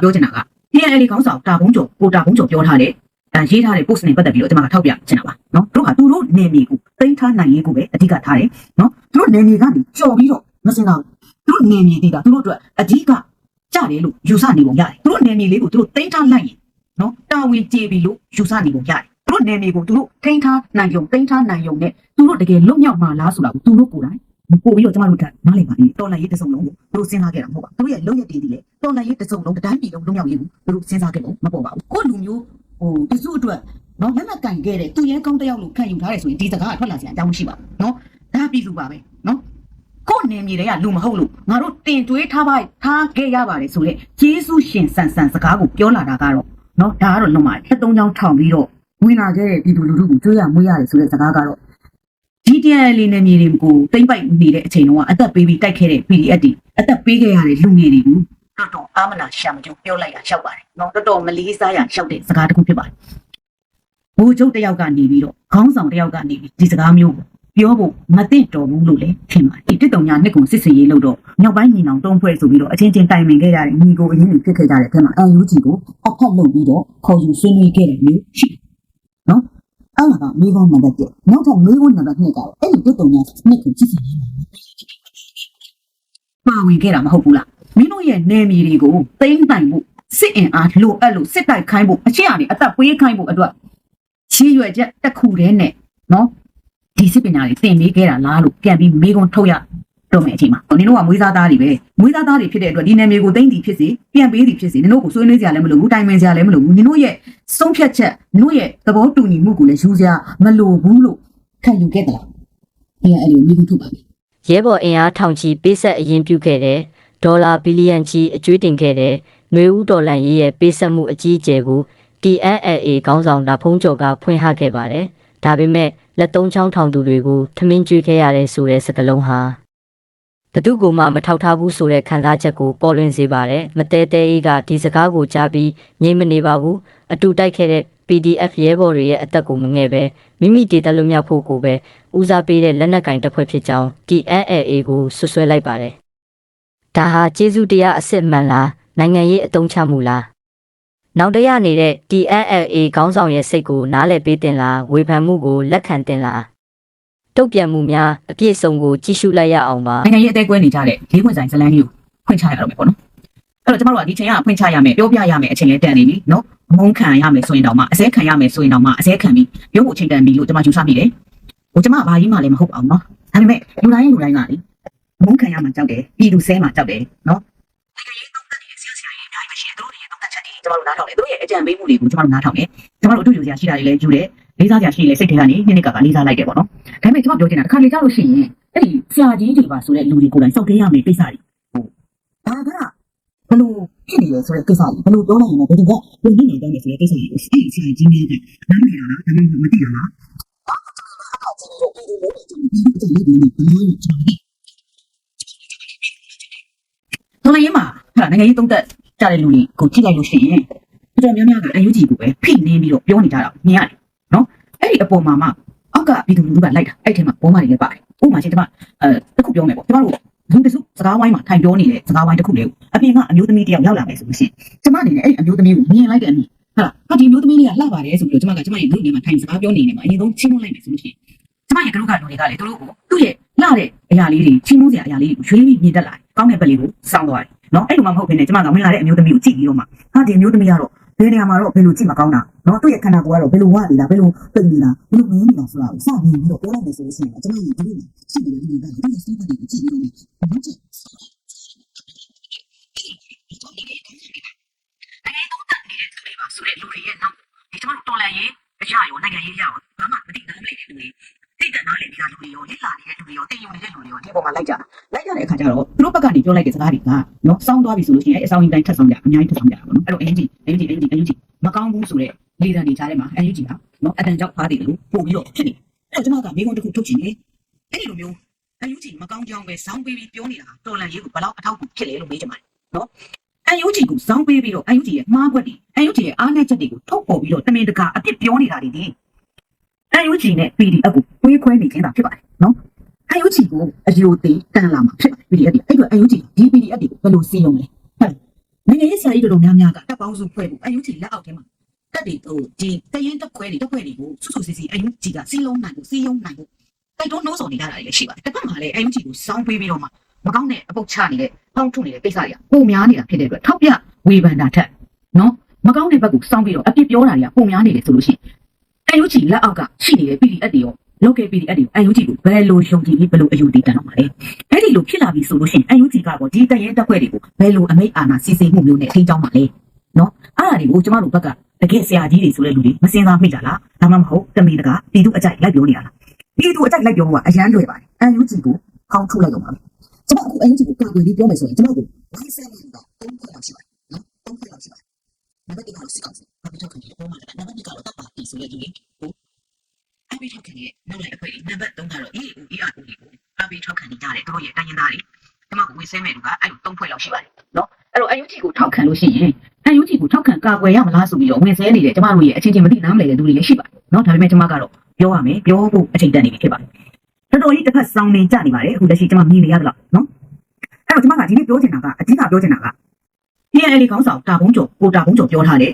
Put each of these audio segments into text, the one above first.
ပြောချင်တာက TNL ခေါင်းဆောင်တာဘုံကျော်ကိုတာဘုံကျော်ပြောထားတဲ့ရေးထားတဲ့ post နဲ့ပတ်သက်ပြီးတော့ကျွန်မကထောက်ပြချင်တာပါနော်တို့ကသူတို့နေမီကိုသိမ်းထားနိုင်ရေးကိုပဲအဓိကထားတယ်နော်သူတို့နေမီကနေကြော်ပြီးတော့မစင်တော့သူတို့နေမီတည်တာသူတို့အတွက်အဓိကကြတယ်လို့ယူဆနေပုံရတယ်သူတို့နေမီလေးကိုသူတို့သိမ်းထားလိုက်ရင်နော်တာဝန်ကျေပြီလို့ယူဆနေပုံရတယ်သူတို့နေမီကိုသူတို့ထိန်းထားနိုင်ုံသိမ်းထားနိုင်ုံနဲ့သူတို့တကယ်လွတ်မြောက်မှာလားဆိုတာကိုသူတို့ကိုယ်တိုင်ပို့ပြီးတော့ကျွန်တော်တို့နားလည်ပါလိမ့်တော်လိုက်ရေးတစ်စုံလုံးကိုသူတို့စဉ်းစားခဲ့တာမဟုတ်ပါဘူးသူတို့ရဲ့လုံရည်တည်တည်လေတော်လိုက်ရေးတစ်စုံလုံးတတိုင်းပြည်လုံးလွတ်မြောက်ရေးကိုသူတို့စဉ်းစားခဲ့လို့မပေါ်ပါဘူးကိုလူမျိုးတစုအတွက်နော်လက်မကန်ခဲ့တဲ့သူရဲကောင်းတယောက်လို့ခံယူထားတယ်ဆိုရင်ဒီစကားကထွက်လာစရာအကြောင်းမရှိပါဘူးနော်ဒါပြည်သူပါပဲနော်ကိုနေမြေတွေကလူမဟုတ်လို့ငါတို့တင်တွေးထားခဲ့ရပါတယ်ဆိုတဲ့ယေရှုရှင်ဆန်စကားကိုပြောလာတာကတော့နော်ဒါကတော့လွန်ပါတယ်၃ချောင်းထောင်ပြီးတော့ဝင်လာခဲ့တဲ့ပြည်သူလူထုကိုကြွေးရမွေးရတယ်ဆိုတဲ့စကားကတော့ဒီတရားလေးနေမြေတွေကိုတိမ့်ပိုက်နေတဲ့အချိန်တုန်းကအသက်ပေးပြီးတိုက်ခဲ့တဲ့ PDF တွေအသက်ပေးခဲ့ရတဲ့လူငယ်တွေကိုတော်တော်အာမနာရှာမကျိုးပြောလိုက်တာရောက်ပါတယ်နော်တော်တော်မလေးစားရရောက်တဲ့စကားတစ်ခုဖြစ်ပါတယ်ဘိုးချုပ်တယောက်ကနေပြီးတော့ခေါင်းဆောင်တယောက်ကနေပြီးဒီစကားမျိုးပြောဖို့မသင့်တော်ဘူးလို့လည်းထင်ပါတယ်ဒီတုံညာနှစ်ကုံစစ်စင်ရေးလို့တော့မြောက်ပိုင်းညီနောင်တုံးဖွဲ့ဆိုပြီးတော့အချင်းချင်းတိုင်ပင်ခဲ့ကြတဲ့ညီကိုအရင်ဖြစ်ခဲ့ကြတဲ့အထက်မှာ UNG ကိုအဖက်လုပ်ပြီးတော့ခေါ်ယူဆွေးနွေးခဲ့တယ်မျိုးရှိနော်အဲ့ဒါကမိဘနံပါတ်1နောက်ထပ်မိဘနံပါတ်2ကတော့အဲ့ဒီတုံညာနှစ်ကုံစစ်စင်ရေးမှာပါဝင်ခဲ့တာမဟုတ်ဘူးလားမင်းတို့ရဲ့နယ်မြေတွေကိုသိမ်းပိုင်ဖို့စစ်အင်အားလိုအပ်လို့စစ်တိုက်ခိုင်းဖို့အချက်အရအသက်ပေးခိုင်းဖို့အတွက်ချီးရွယ်ချက်တစ်ခုတည်းနဲ့နော်ဒီစစ်ပညာတွေသင်ပေးခဲ့တာလားလို့ပြန်ပြီးမေးခွန်းထုတ်ရတော့မယ်အချိန်မှာနင်တို့ကမွေးသားသားတွေပဲမွေးသားသားတွေဖြစ်တဲ့အတွက်ဒီနယ်မြေကိုသိမ်းသည်ဖြစ်စေပြန်ပေးသည်ဖြစ်စေနင်တို့ကိုဆွေးနွေးကြရလည်းမလိုဘူးတိုင်ပင်ကြရလည်းမလိုဘူးနင်တို့ရဲ့ဆုံးဖြတ်ချက်နင်တို့ရဲ့သဘောတူညီမှုကိုလည်းယူစရာမလိုဘူးလို့ခံယူခဲ့သလားအဲ့လိုမေးခွန်းထုတ်ပါမယ်ရဲဘော်အင်အားထောင်ချီပေးဆက်အရင်ပြုခဲ့တဲ့ဒေါ်လာဘီလီယံချီအကျွေးတင်ခဲ့တဲ့ຫນွေဦးဒေါ်လန်ရေးရဲ့ပေးဆက်မှုအကြီးအကျယ်ကို TNLA ခေါင်းဆောင်တာဖုံးကျော်ကဖွင့်ဟခဲ့ပါတယ်။ဒါပေမဲ့လက်သုံးချောင်းထောင်သူတွေကိုထမင်းကျွေးခဲ့ရတဲ့ဆိုတဲ့စကားလုံးဟာဘသူကမှမထောက်ထားဘူးဆိုတဲ့ခံစားချက်ကိုပေါ်လွင်စေပါတယ်။မတဲတဲအေးကဒီစကားကိုကြားပြီးငြိမ်မနေပါဘူး။အတူတိုက်ခဲ့တဲ့ PDF ရဲဘော်တွေရဲ့အသက်ကိုမငဲ့ပဲမိမိဒေသလွတ်မြောက်ဖို့ကိုပဲဦးစားပေးတဲ့လက်နက်ကင်တပ်ဖွဲ့ဖြစ်ကြောင်း TNLA ကိုဆွဆွဲလိုက်ပါတယ်။ဒါဟာကျေးဇူးတရားအစစ်မှန်လားနိုင်ငံရေးအတုံးချမှုလားနောက်တရားနေတဲ့ TNLA ခေါင်းဆောင်ရဲ့စိတ်ကိုနားလည်ပေးတင်လားဝေဖန်မှုကိုလက်ခံတင်လားတုတ်ပြန်မှုများအပြည့်စုံကိုကြည့်ရှုလိုက်ရအောင်ပါနိုင်ငံရေးအသေးကွဲနေကြတဲ့လေးခွင့်ဆိုင်ဇလန်းကြီးကိုဖွင့်ချရတော့မယ်ပေါ့နော်အဲ့တော့ကျမတို့ကဒီချိန်ကဖွင့်ချရမယ်ပြောပြရမယ်အချိန်လေးတန်နေပြီနော်အမုန်းခံရမယ်ဆိုရင်တောင်မှအစဲခံရမယ်ဆိုရင်တောင်မှအစဲခံပြီးရုပ်ကိုချိန်တန်ပြီလို့ကျမယူဆမိတယ်ဟိုကျမဘာကြီးမှလည်းမဟုတ်ပါဘူးနော်ဒါပေမဲ့လူတိုင်းကလေအမုန်းခံရမှကြောက်တယ်ပြည်သူဆဲမှကြောက်တယ်နော်နိုင်ငံရေးသုံးသပ်နေတဲ့ဆရာတွေအများကြီးပဲရှိတယ်တို့တွေရဲ့သုံးသပ်ချက်တွေကျမတို့နားထောင်တယ်တို့ရဲ့အကြံပေးမှုတွေကိုကျမတို့နားထောင်တယ်ကျမတို့အတူယူစရာရှိတာတွေလည်းယူတယ်လေးစားစရာရှိလေစိတ်ထဲကနေနှစ်ကလေးစားလိုက်တယ်ပေါ့နော်ဒါပေမဲ့ကျမပြောချင်တာတစ်ခါလေကြောက်လို့ရှိရင်အဲ့ဒီဆရာကြီးတွေပါဆိုတဲ့လူတွေကိုယ်တိုင်စောက်သေးရမယ်ကိစ္စတွေဒါကဘလို့ဖြစ်နေလဲဆိုတဲ့ကိစ္စတွေဘလို့ပြောလိုက်ရင်လည်းဘယ်သူကဝင်နေတယ်ဆိုတဲ့ကိစ္စတွေအဲ့ဒီဆရာကြီးတွေကနားမလည်တာလားဒါမှမသိတာလားတော်လည်းမှာဟာနိုင်ငံရေးသုံးသက်ကြတဲ့လူတွေကိုကြည့်လိုက်လို့ရှိရင်တော်တော်များများကအယူကြီးကိုပဲဖိနေပြီးတော့ပြောနေကြတာမြင်ရတယ်နော်အဲ့ဒီအပေါ်မှာမှအောက်ကပြည်သူလူထုကလိုက်တာအဲ့ထဲမှာဘောမတွေလည်းပါတယ်ဥပမာချင်းကျမတစ်ခုပြောမယ်ပေါ့ကျမတို့လူတစုစကားဝိုင်းမှာထိုင်ပြောနေတဲ့စကားဝိုင်းတစ်ခုလေးကိုအပြင်ကအမျိုးသမီးတယောက်ရောက်လာမယ်ဆိုလို့ရှိရင်ကျမအနေနဲ့အဲ့ဒီအမျိုးသမီးကိုမြင်လိုက်တဲ့အမြင်ဟာဒီအမျိုးသမီးလေးကလှပါတယ်ဆိုပြီးတော့ကျမရဲ့လူတွေမှာထိုင်စကားပြောနေနေမှာအရင်ဆုံးချင်းမလိုက်မယ်ဆိုလို့ရှိရင်ကျမရဲ့ကလုကလူတွေကလေသူတို့ကိုသူ့ရဲ့လှတဲ့အရာလေးတွေချင်းမိုးစရာအရာလေးတွေကိုရွေးပြီးမြင်တတ်လာတယ်ကောင်းတဲ့ဘက်လေးကိုစောင်းသွားတယ်နော်အဲ့လိုမှမဟုတ်ဘဲနဲ့ကျမကဝင်လာတဲ့အမျိုးသမီးကိုကြည့်ပြီးတော့မှဟာဒီအမျိုးသမီးကတော့ဘယ်နေရာမှာတော့ဘယ်လိုကြည့်မကောင်းတာနော်သူ့ရဲ့ခန္ဓာကိုယ်ကတော့ဘယ်လိုဝနေတာဘယ်လိုပိတ်နေတာဘယ်လိုမင်းနေတာဆိုတာကိုစပြီးတော့ပြောလိုက်မယ်ဆိုလို့ရှိရင်ကျမရဲ့ဒီလိုရှိနေတဲ့လူတွေကဒီစိတ်ဓာတ်ကိုကြည့်ပြီးတော့ဘာကြည့်အဲ့တော့တတ်နေတဲ့သူတွေပါဆိုတဲ့လူတွေရဲ့နောက်ဒီကျမတို့တော်လန်ရေးအရာရောနိုင်ငံရေးအရာရောဘာမှမသိနားမလည်တဲ့လူတွေသိတဲ့နားလည်တဲ့လူတွေရောလိလာနေတဲ့လူတွေရောသိယုံနေတဲ့လူတွေရောဒီပေါ်မှာလိုက်ကြတဲ့အခါကျတော့သူတို့ဘက်ကနေပြောလိုက်တဲ့စကားတွေကနော်စောင်းသွားပြီဆိုလို့ရှိရင်အဆောင်ရင်တိုင်းထပ်ဆောင်ကြအများကြီးထပ်ဆောင်ကြတာပေါ့နော်အဲ့တော့ NUG မကောင်းဘူးဆိုတဲ့လေသံတွေကြားထဲမှာ NUG ကနော်အတန်ကြောက်ဖားတယ်လို့ပို့ပြီးတော့ဖြစ်နေအဲ့တော့ကျွန်တော်ကမိကုန်းတစ်ခုထုတ်ချင်တယ်အဲ့ဒီလိုမျိုး NUG မကောင်းကြောင်းပဲစောင်းပေးပြီးပြောနေတာတော်လန်ရေးကိုဘယ်လောက်အထောက်အကူဖြစ်လဲလို့မေးချင်ပါတယ်နော် NUG ကိုစောင်းပေးပြီးတော့ NUG ရဲ့မှားခွက်တွေ NUG ရဲ့အားနည်းချက်တွေကိုထုတ်ပေါ်ပြီးတော့တမင်တကာအပြစ်ပြောနေတာတွေဒီ NUG နဲ့ PDF ကိုဝေးခွဲနေခြင်းတာဖြစ်ပါတယ်နော် NUG ကိုအယိုသေးတန်လာမှာဖြစ်ပါတယ် PDF တွေအဲ့တော့ NUG ဒီ PDF တွေကိုဘယ်လိုစီးရုံးလဲဟုတ် နိုင်ငံရေးဆရာကြီးတို့များများကတပ်ပေါင်းစုဖွဲ့ဖို့အယူကြီးလက်အောက်ထဲမှာတက်တွေဒီတရင်တက်ခွဲတွေကိုစုစုစီစီအယူကြီးကစီးလုံးနိုင်ဖို့တိုက်တွန်းနှိုးဆော်နေကြတာတွေလည်းရှိပါတယ်တစ်ဖက်မှာလည်းအယူကြီးကိုစောင်းပေးပြီးတော့မှမကောင်းတဲ့အပုတ်ချနေတဲ့ပေါင်းထုနေတဲ့ကိစ္စတွေကပုံများနေတာဖြစ်တဲ့အတွက်ထောက်ပြဝေဖန်တာထက်နော်မကောင်းတဲ့ဘက်ကိုစောင်းပြီးတော့အပြစ်ပြောတာတွေကပုံများနေတယ်ဆိုလို့ရှိရင်အယူကြီးလက်အောက်ကရှိနေတဲ့ PDF တွေရောlocal PDF တွေအယူကြီးကိုဘယ်လိုယုံကြည်ပြီးဘယ်လိုအယူတည်တတ်တော့မှာလဲအဲ့ဒီလိုဖြစ်လာပြီဆိုလို့ရှိရင်အယူကြီးကတော့ဒီတရင်တက်ခွဲတွေကိုဘယ်လိုအမိတ်အာဏာစီစဉ်မှုမျိုးနဲ့ထိန်းချောင်းမှာလဲနော်အဲ့ဒါတွေကိုကျမတို့ဘက်ကတကယ်ဆရာကြီးတွေဆိုတဲ့လူတွေမစင်စားမိကြလားဒါမှမဟုတ်တမီတကာပြည်သူအကြိုက်လိုက်ပြောနေရလားပြည်သူအကြိုက်လိုက်ပြောဖို့ကအရန်လွယ်ပါတယ်အယူကြီးကိုခေါင်းထုတ်လိုက်တော့မှာကျမအခုအယူကြီးကိုကာကွယ်ပြီးပြောမယ်ဆိုရင်ကျမတို့ဘာဆက်နေလဲတော့3ခွက်လောက်ရှိပါတယ်နော်3ခွက်လောက်ရှိပါတယ်နံပါတ်1ကတော့စစ်ကောင်စီဘာဖြစ်တော့ခင်ဗျာပေါ်မှာနံပါတ်2ကတော့တပ်ပါတီဆိုတဲ့လူတွေကိုအပိထောက်ခံရဲ့နောက်လိုက်အဖွဲ့နံပါတ်3ကတော့ EAO ERO တွေကိုအပိထောက်ခံနေကြတယ်တို့ရဲ့တိုင်းရင်းသားတွေကျမကဝေဆဲမဲ့လူကအဲ့လို3ဖွဲ့လောက်ရှိပါတယ်နော်အဲ့တော့အယူကြီးကိုထောက်ခံလို့ရှိရင်အယူကြီးကိုထောက်ခံကာကွယ်ရမလားဆိုပြီးတော့ဝင်ဆဲနေတဲ့ကျမတို့ရဲ့အချင်းချင်းမသိနားမလည်တဲ့လူတွေလည်းရှိပါတယ်နော်ဒါပေမဲ့ကျမကတော့ပြောရမယ်ပြောဖို့အချိန်တန်နေပြီဖြစ်ပါတယ်တော်တော်ကြီးတစ်ဖက်စောင်းနေကြနေပါတယ်အခုလက်ရှိကျမမြင်နေရသလားနော်အဲ့တော့ကျမကဒီနေ့ပြောချင်တာကအဓိကပြောချင်တာက PNL ခေါင်းဆောင်တာဘုံကျော်ကိုတာဘုံကျော်ပြောထားတဲ့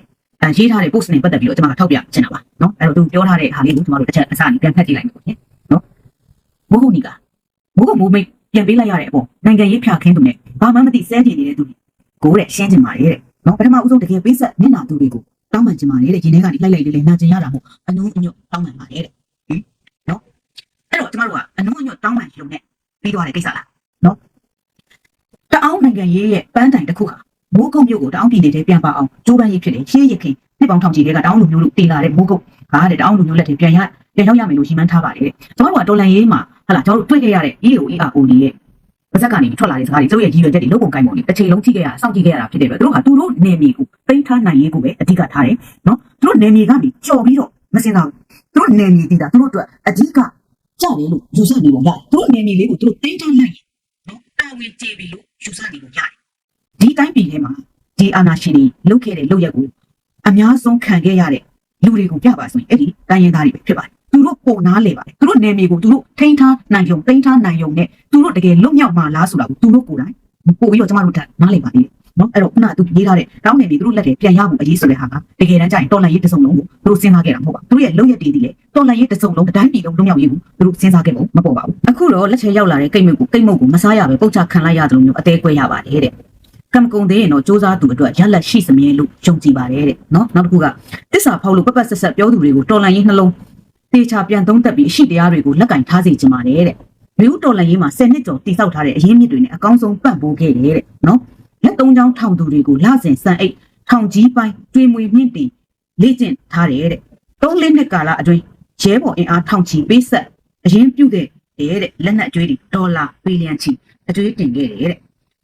ရေးထားတဲ့ post နဲ့ပတ်သက်ပြီးတော့ကျမကထောက်ပြချင်တာပါနော်အဲ့တော့သူပြောထားတဲ့ဟာလေးကိုကျမတို့တစ်ချက်အစအနေပြန်ဖတ်ကြည့်လိုက်မယ်နော်မိုးကုတ်နီကမိုးမိတ်ပြန်ပေးလိုက်ရတဲ့အပေါ်နိုင်ငံရေးဖြာခင်းသူနဲ့ဘာမှမသိစဲကြည့်နေတဲ့သူကိုတဲ့ရှင်းချင်ပါတယ်တဲ့နော်ပထမဦးဆုံးတကယ်ပေးဆက်မျက်နှာသူတွေကိုတောင်းပန်ချင်ပါတယ်တဲ့ဒီနေ့ကနေလိုက်လိုက်လေးနာကျင်ရတာမို့အနုအညွတ်တောင်းပန်ပါတယ်တဲ့နော်အဲ့တော့ကျမတို့ကအနုအညွတ်တောင်းပန်ရုံနဲ့ပြီးသွားတဲ့ကိစ္စလားနော်တအောင်းနိုင်ငံရေးရဲ့ပန်းတိုင်တစ်ခုဟာမိုးကုတ်မြို့ကိုတအောင်းပြည်နယ်ထဲပြန်ပါအောင်ကြိုးပမ်းရေးဖြစ်တယ်ရှေးရခင်နှစ်ပေါင်းထောင်ချီတွေကတအောင်းလူမျိုးလို့တည်လာတဲ့မိုးကုတ်ဟာတဲ့တအောင်းလူမျိုးလက်ထဲပြန်ရောက်ရမယ်လို့ရှင်းမှန်းထားပါတယ်တဲ့ကျွန်တော်တို့ကတော်လန်ရေးမှာဟာလာကျွန်တော်တို့တွေ့ခဲ့ရတဲ့ EAO ERO တွေရဲ့ပါဇက်ကနေထွက်လာတဲ့စကားတွေသူတို့ရဲ့ရည်ရွယ်ချက်တွေလုပ်ပုံကိုင်ပုံတွေတစ်ချိန်လုံးကြည့်ခဲ့ရတာစောင့်ကြည့်ခဲ့ရတာဖြစ်တဲ့အတွက်သူတို့ကသူတို့နေမြေကိုသိမ်းထားနိုင်ရေးကိုပဲအဓိကထားတယ်နော်သူတို့နေမြေကနေကြော်ပြီးတော့မစင်တော့သူတို့နေမြေတည်တာသူတို့အတွက်အဓိကကြတယ်လို့ယူဆနေပုံရတယ်သူတို့နေမြေလေးကိုသူတို့သိမ်းထားနိုင်ရင်နော်တာဝန်ကျေပြီးလို့ယူဆနေပုံရတယ်ဒီတိုင်းပြည်ထဲမှာဒီအာဏာရှင်တွေလုပ်ခဲ့တဲ့လုပ်ရက်ကိုအများဆုံးခံခဲ့ရတဲ့လူတွေကိုပြပါဆိုရင်အဲ့ဒီတိုင်းရင်းသားတွေပဲဖြစ်ပါတယ်သူတို့ပုံနာလေပါတယ်သူတို့နေမြေကိုသူတို့ထိန်းထားနိုင်ုံသိမ်းထားနိုင်ုံနဲ့သူတို့တကယ်လွတ်မြောက်မှာလားဆိုတာကိုသူတို့ကိုယ်တိုင်ပို့ပြီးတော့ကျမတို့နားလည်ပါသေးတယ်နော်အဲ့တော့ခုနကသူရေးထားတဲ့တောင်းနေပြီသူတို့လက်ထဲပြန်ရမှုအရေးဆိုတဲ့ဟာကတကယ်တမ်းကျရင်တော်လှန်ရေးတစ်စုံလုံးကိုသူတို့စဉ်းစားခဲ့တာမဟုတ်ပါဘူးသူတို့ရဲ့လုပ်ရက်တွေဒီလေတော်လှန်ရေးတစ်စုံလုံးတိုင်းပြည်လုံးလွတ်မြောက်ရေးကိုသူတို့စဉ်းစားခဲ့ဖို့မပေါ်ပါဘူးအခုတော့လက်ချေရောက်လာတဲ့ကိတ်မုတ်ကိုမစားရပဲပုတ်ချခံလိုက်ရတယ်လို့မျိုးအသေးကွဲရပါတယ်တဲ့ကံကုံသေးရင်တော့စ조사သူအတွက်ရလက်ရှိစမြဲလို့ယုံကြည်ပါတယ်တဲ့နော်နောက်တစ်ခုကတစ္ဆာဖောက်လို့ပတ်ဆက်ပြောသူတွေကိုတော်လှန်ရေးနှလုံးတေချာပြန်သုံးသပ်ပြီးအရှိတရားတွေကိုလက်ကင်ထားစေချင်ပါတယ်တဲ့မြို့တော်လှန်ရေးမှာ10နှစ်ကျော်တည်ဆောက်ထားတဲ့အရင်းမြစ်တွေနဲ့အကောင်းဆုံးပံ့ပိုးခဲ့တယ်တဲ့နော်လက်သုံးချောင်းထောင်သူတွေကိုလစဉ်စံအိတ်ထောင်ကြီးပိုင်းကျွေးမွေမြင့်တင်လေ့ကျင့်ထားတယ်တဲ့3-4နှစ်ကာလအတွင်းရဲဘော်အင်အားထောင်ချီပေးဆက်အရင်ပြုခဲ့တဲ့လက်နက်အကျွေးတွေဒေါ်လာဘီလီယံချီအကျွေးတင်ခဲ့တယ်တဲ့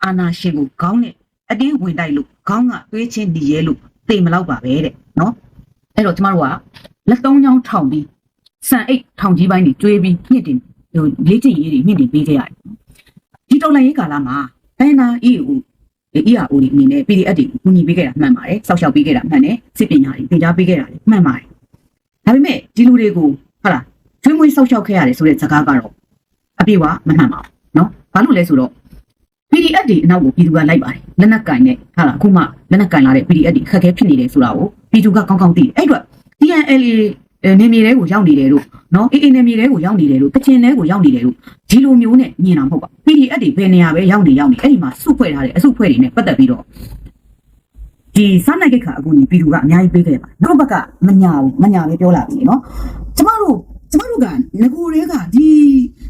အာနာရှင်ကိုခေါင်းနဲ့အတင်းဝင်တိုက်လို့ခေါင်းကသွေးချင်းနေရဲလို့သိမလောက်ပါပဲတဲ့နော်အဲ့တော့ကျမတို့ကလက်သုံးချောင်းထောင်ပြီးစံအိတ်ထောင်ကြီးပိုင်းတွေကျွေးပြီးမြင့်တင်လေ့ကျင့်ရေးတွေမြင့်တင်ပေးခဲ့ရတယ်ဒီတော်လှန်ရေးကာလမှာဘန်နာ EAO တွေအနေနဲ့ PDF တွေကူညီပေးခဲ့တာမှန်ပါတယ်စောက်ရှောက်ပေးခဲ့တာမှန်တယ်စစ်ပညာတွေသင်ကြားပေးခဲ့တာလည်းမှန်ပါတယ်ဒါပေမဲ့ဒီလူတွေကိုဟုတ်လားကျွေးမွေးစောက်ရှောက်ခဲ့ရတယ်ဆိုတဲ့စကားကတော့အပြည့်အဝမမှန်ပါဘူးနော်ဘာလို့လဲဆိုတော့ PDF တွေအနောက်ကိုပြည်သူကလိုက်ပါတယ်လက်နက်ကင်နဲ့ဟာလားအခုမှလက်နက်ကင်လာတဲ့ PDF တွေခက်ခဲဖြစ်နေတယ်ဆိုတာကိုပြည်သူကကောင်းကောင်းသိတယ်အဲ့အတွက် TNLA နေမြေတွေကိုရောက်နေတယ်လို့နော်အေးနေမြေတွေကိုရောက်နေတယ်လို့ကချင်တွေကိုရောက်နေတယ်လို့ဒီလိုမျိုးနဲ့မြင်တာမဟုတ်ပါ PDF တွေဘယ်နေရာပဲရောက်နေအဲ့ဒီမှာစုဖွဲ့ထားတဲ့အစုဖွဲ့တွေနဲ့ပတ်သက်ပြီးတော့ဒီစားနိုင်ကိခါအကူအညီပြည်သူကအများကြီးပေးခဲ့ပါတို့ဘက်ကမညာပဲပြောလာပြီနော်ကျမတို့ကငကိုတွေကဒီ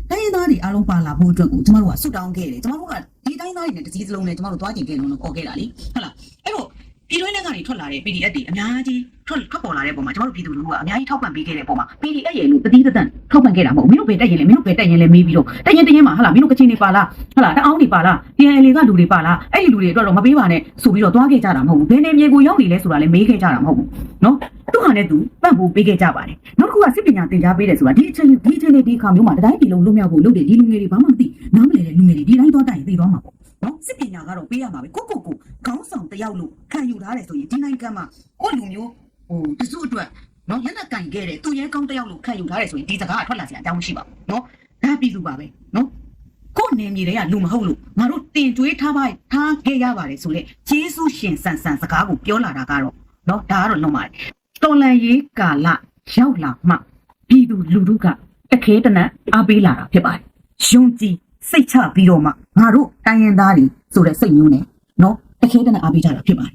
တိုင်းရင်းသားတွေအားလုံးပါလာဖို့အတွက်ကိုကျမတို့ကဆွတ်တောင်းခဲ့တယ်ကျမတို့ကဒီတိုင်းသားတွေနဲ့တစည်းစလုံးနဲ့ကျမတို့တွားကျင်ခဲ့လုံးလို့ခေါ်ခဲ့တာလေဟုတ်လားအဲ့တော့ပြည်တွင်းထဲကနေထွက်လာတဲ့ PDF တွေအများကြီးထွက်ပေါ်လာတဲ့ပုံမှာကျမတို့ပြည်သူလူထုကအများကြီးထောက်ပံ့ပေးခဲ့တဲ့ပုံမှာ PDF ရဲ့လို့တတိတန်ထောက်ပံ့ခဲ့တာမဟုတ်မင်းတို့ပဲတက်ရင်လဲမေးပြီးတော့တက်ရင်မှာဟာလားမင်းတို့ကချင်နေပါလားဟာလားတအောင်းနေပါလား TNLA ကလူတွေပါလားအဲ့ဒီလူတွေအတွက်တော့မပေးပါနဲ့ဆိုပြီးတော့တွားခဲ့ကြတာမဟုတ်ဘူးဘယ်နေမြေကိုရောက်နေလဲဆိုတာလည်းမေးခဲ့ကြတာမဟုတ်ဘူးနော်သူဟာနဲ့သူပံ့ပိုးပေးခဲ့ကြပါတယ်နောက်တစ်ခုကစစ်ပညာသင်ကြားပေးတယ်ဆိုတာဒီအချိန်ဒီခါမျိုးမှာတိုင်းပြည်လုံးလွတ်မြောက်ဖို့လုပ်တယ်ဒီလူငယ်တွေဘာမှမသိနားမလည်တဲ့လူငယ်တွေဒီတိုင်းသွားတိုင်သိသွားမှာပေါ့နော်စစ်ပညာကတော့ပေးရမှာပဲကိုခေါင်းဆောင်တယောက်လို့ခံယူထားတယ်ဆိုရင်ဒီနိုင်ငံမှာကိုလူမျိုးတစုအတွက်နော်လက်နက်ကင်ခဲ့တယ်သူရဲကောင်းတယောက်လို့ခံယူထားတယ်ဆိုရင်ဒီစကားကထွက်လာစရာအကြောင်းမရှိပါဘူးနော်ဒါပြည်သူပါပဲနော် ကိုယ်နေမြေတွေကလူမဟုတ်လို့ငါတို့တင်တွေးထားခဲ့ရပါတယ်ဆိုလေဂျေစုရှင်ဆန်စကားကိုပြောလာတာကတော့နော်ဒါကတော့လုံးပါတယ်တော်လန်ရေးကာလရောက်လာမှပြည်သူလူထုကတခဲတနက်အားပေးလာတာဖြစ်ပါတယ်ယုံကြည်စိတ်ချပြီးတော့မှငါတို့တိုင်းရင်းသားတွေဆိုတဲ့စိတ်မျိုးနဲ့နော်တခဲတနက်အားပေးကြတာဖြစ်ပါတယ်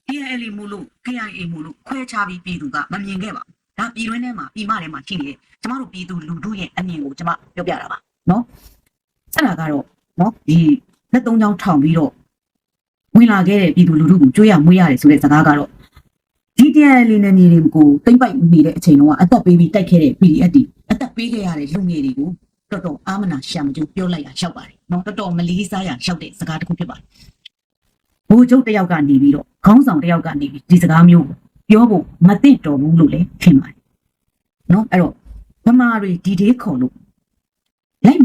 KNL မလို့ KIA မလို့ခွဲခြားပြီးပြည်သူကမမြင်ခဲ့ပါဘူးဒါပြည်တွင်းထဲမှာပြည်မထဲမှာရှိနေတယ်ကျမတို့ပြည်သူလူထုရဲ့အမြင်ကိုကျမပြောပြတာပါနော်အဲ့ဒါကတော့နော်ဒီလက်သုံးချောင်းထောင်ပြီးတော့ဝင်လာခဲ့တဲ့ပြည်သူလူထုကိုကြွေးရမွေးရတယ်ဆိုတဲ့စကားကတော့ဒီတရားလေးနဲ့နေတွေကိုတိမ့်ပိုက်နေတဲ့အချိန်တုန်းကအသက်ပေးပြီးတိုက်ခဲ့တဲ့ PDF တွေအသက်ပေးခဲ့ရတဲ့လူငယ်တွေကိုတော်တော်အာမနာရှာမကျိုးပြောလိုက်ရရောက်ပါတယ်နော်တော်တော်မလေးစားရရောက်တဲ့စကားတစ်ခုဖြစ်ပါတယ်ဘိုးချုပ်တယောက်ကနေပြီးတော့ခေါင်းဆောင်တယောက်ကနေပြီးဒီစကားမျိုးပြောဖို့မသိတော်ဘူးလို့လည်းထင်ပါတယ်နော်အဲ့တော့ဗမာတွေဒီဒေးခေါ်လို့လိုက်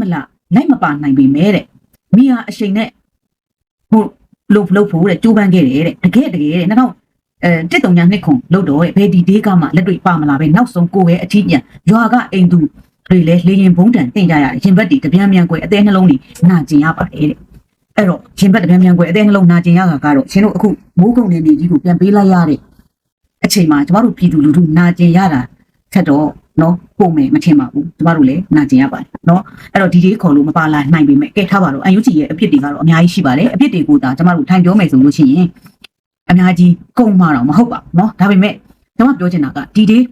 မပါနိုင်ပေမဲ့တဲ့မိဟာအချိန်နဲ့ဟိုလို့ဖို့တဲ့ကြိုးပမ်းခဲ့တယ်တဲ့တကယ်တဲ့တစ်ခုလို့တော့ဘယ်ဒီဒေးကမှလက်တွေ့ပါမလာပဲနောက်ဆုံးကိုယ်ရဲ့အထီးပြန်ရွာကအိမ်သူတွေလည်းလေရင်ဘုံတန်တင်ကြရတယ်ရင်ဘတ်တွေတပြန်းမြန်ကွယ်အသေးနှလုံးတွေနာကျင်ရပါတယ်တဲ့အဲ့တော့ရင်ဘတ်တပြန်းမြန်ကွယ်အသေးနှလုံးနာကျင်ရတာကတော့ရှင်တို့အခုမိုးကုံနေနေကြီးကိုပြန်ပေးလိုက်ရတဲ့အချိန်မှာကျမတို့ပြည်သူလူထုနာကျင်ရတာထက်တော့နော်ပုံမယ်မထင်ပါဘူးကျမတို့လည်းနာကျင်ရပါတယ်နော်အဲ့တော့ဒီဒေးခေါ်လို့မပါလာနိုင်ပေမဲ့ကဲထားပါတော့အန်ယူဂျီရဲ့အဖြစ်တွေကတော့အများကြီးရှိပါတယ်အဖြစ်တွေကိုဒါကျမတို့ထိုင်ပြောမယ်ဆိုလို့ရှိရင်အများကြီးကုန်မှာတော့မဟုတ်ပါဘူးเนาะဒါပေမဲ့ကျွန်မပြောချင်တာကဒီဒေး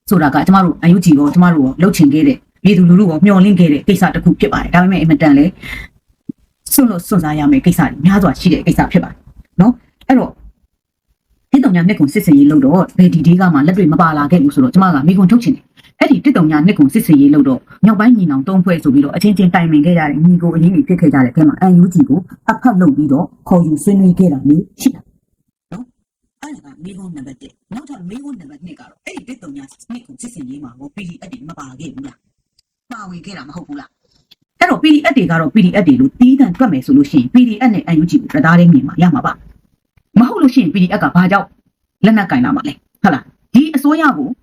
ဆိုတာကကျမတို့အယူဂျီကိုကျမတို့လှုပ်ချင်ခဲ့တဲ့ပြည်သူလူထုကိုမျှော်လင့်ခဲ့တဲ့ကိစ္စတစ်ခုဖြစ်ပါတယ်ဒါပေမဲ့အင်မတန်လဲစွန့်စားရမယ့်ကိစ္စတွေများစွာရှိတဲ့ကိစ္စဖြစ်ပါတယ်เนาะအဲ့တော့တစ်တုံညာနှစ်ကုန်စစ်စင်ရေးလို့တော့ဘယ်ဒီဒေးကမှလက်တွေ့မပါလာခဲ့ဘူးဆိုတော့ကျမကမိခွန်းထုတ်ချင်တယ်အဲ့ဒီတစ်တုံညာနှစ်ကုန်စစ်စင်ရေးလို့တော့မြောက်ပိုင်းညီနောင်သုံးဖွဲ့ဆိုပြီးတော့အချင်းချင်းတိုင်ပင်ခဲ့ကြတဲ့ညီကိုအရင်းကြီးဖြစ်ခဲ့ကြတဲ့အထဲမှာအန်ယူဂျီကိုအဖက်လုပ်ပြီးတော့ခေါ်ယူဆွေးနွေးခဲ့တာမျိုးရှိတာအဲ့ဒါကမိခွန်းနံပါတ်1နောက်ထပ်မိခွန်းနံပါတ်2ကတော့အဲ့ဒီတစ်တုံညာနှစ်ကုန်စစ်စင်ရေးမှာကို PDF တွေမပါခဲ့ဘူးလားပါဝင်ခဲ့တာမဟုတ်ဘူးလားအဲ့တော့ PDF တွေကတော့ PDF တွေလို့တီးတန့်တွက်မယ်ဆိုလို့ရှိရင် PDF နဲ့ UNG ကိုတသားတည်းမြင်မှာရမှာပါမဟုတ်လို့ရှိရင် PDF ကဘာကြောင့်လက်နက်ကင်လာမှာလဲဟုတ်လားဒီအစိုးရကို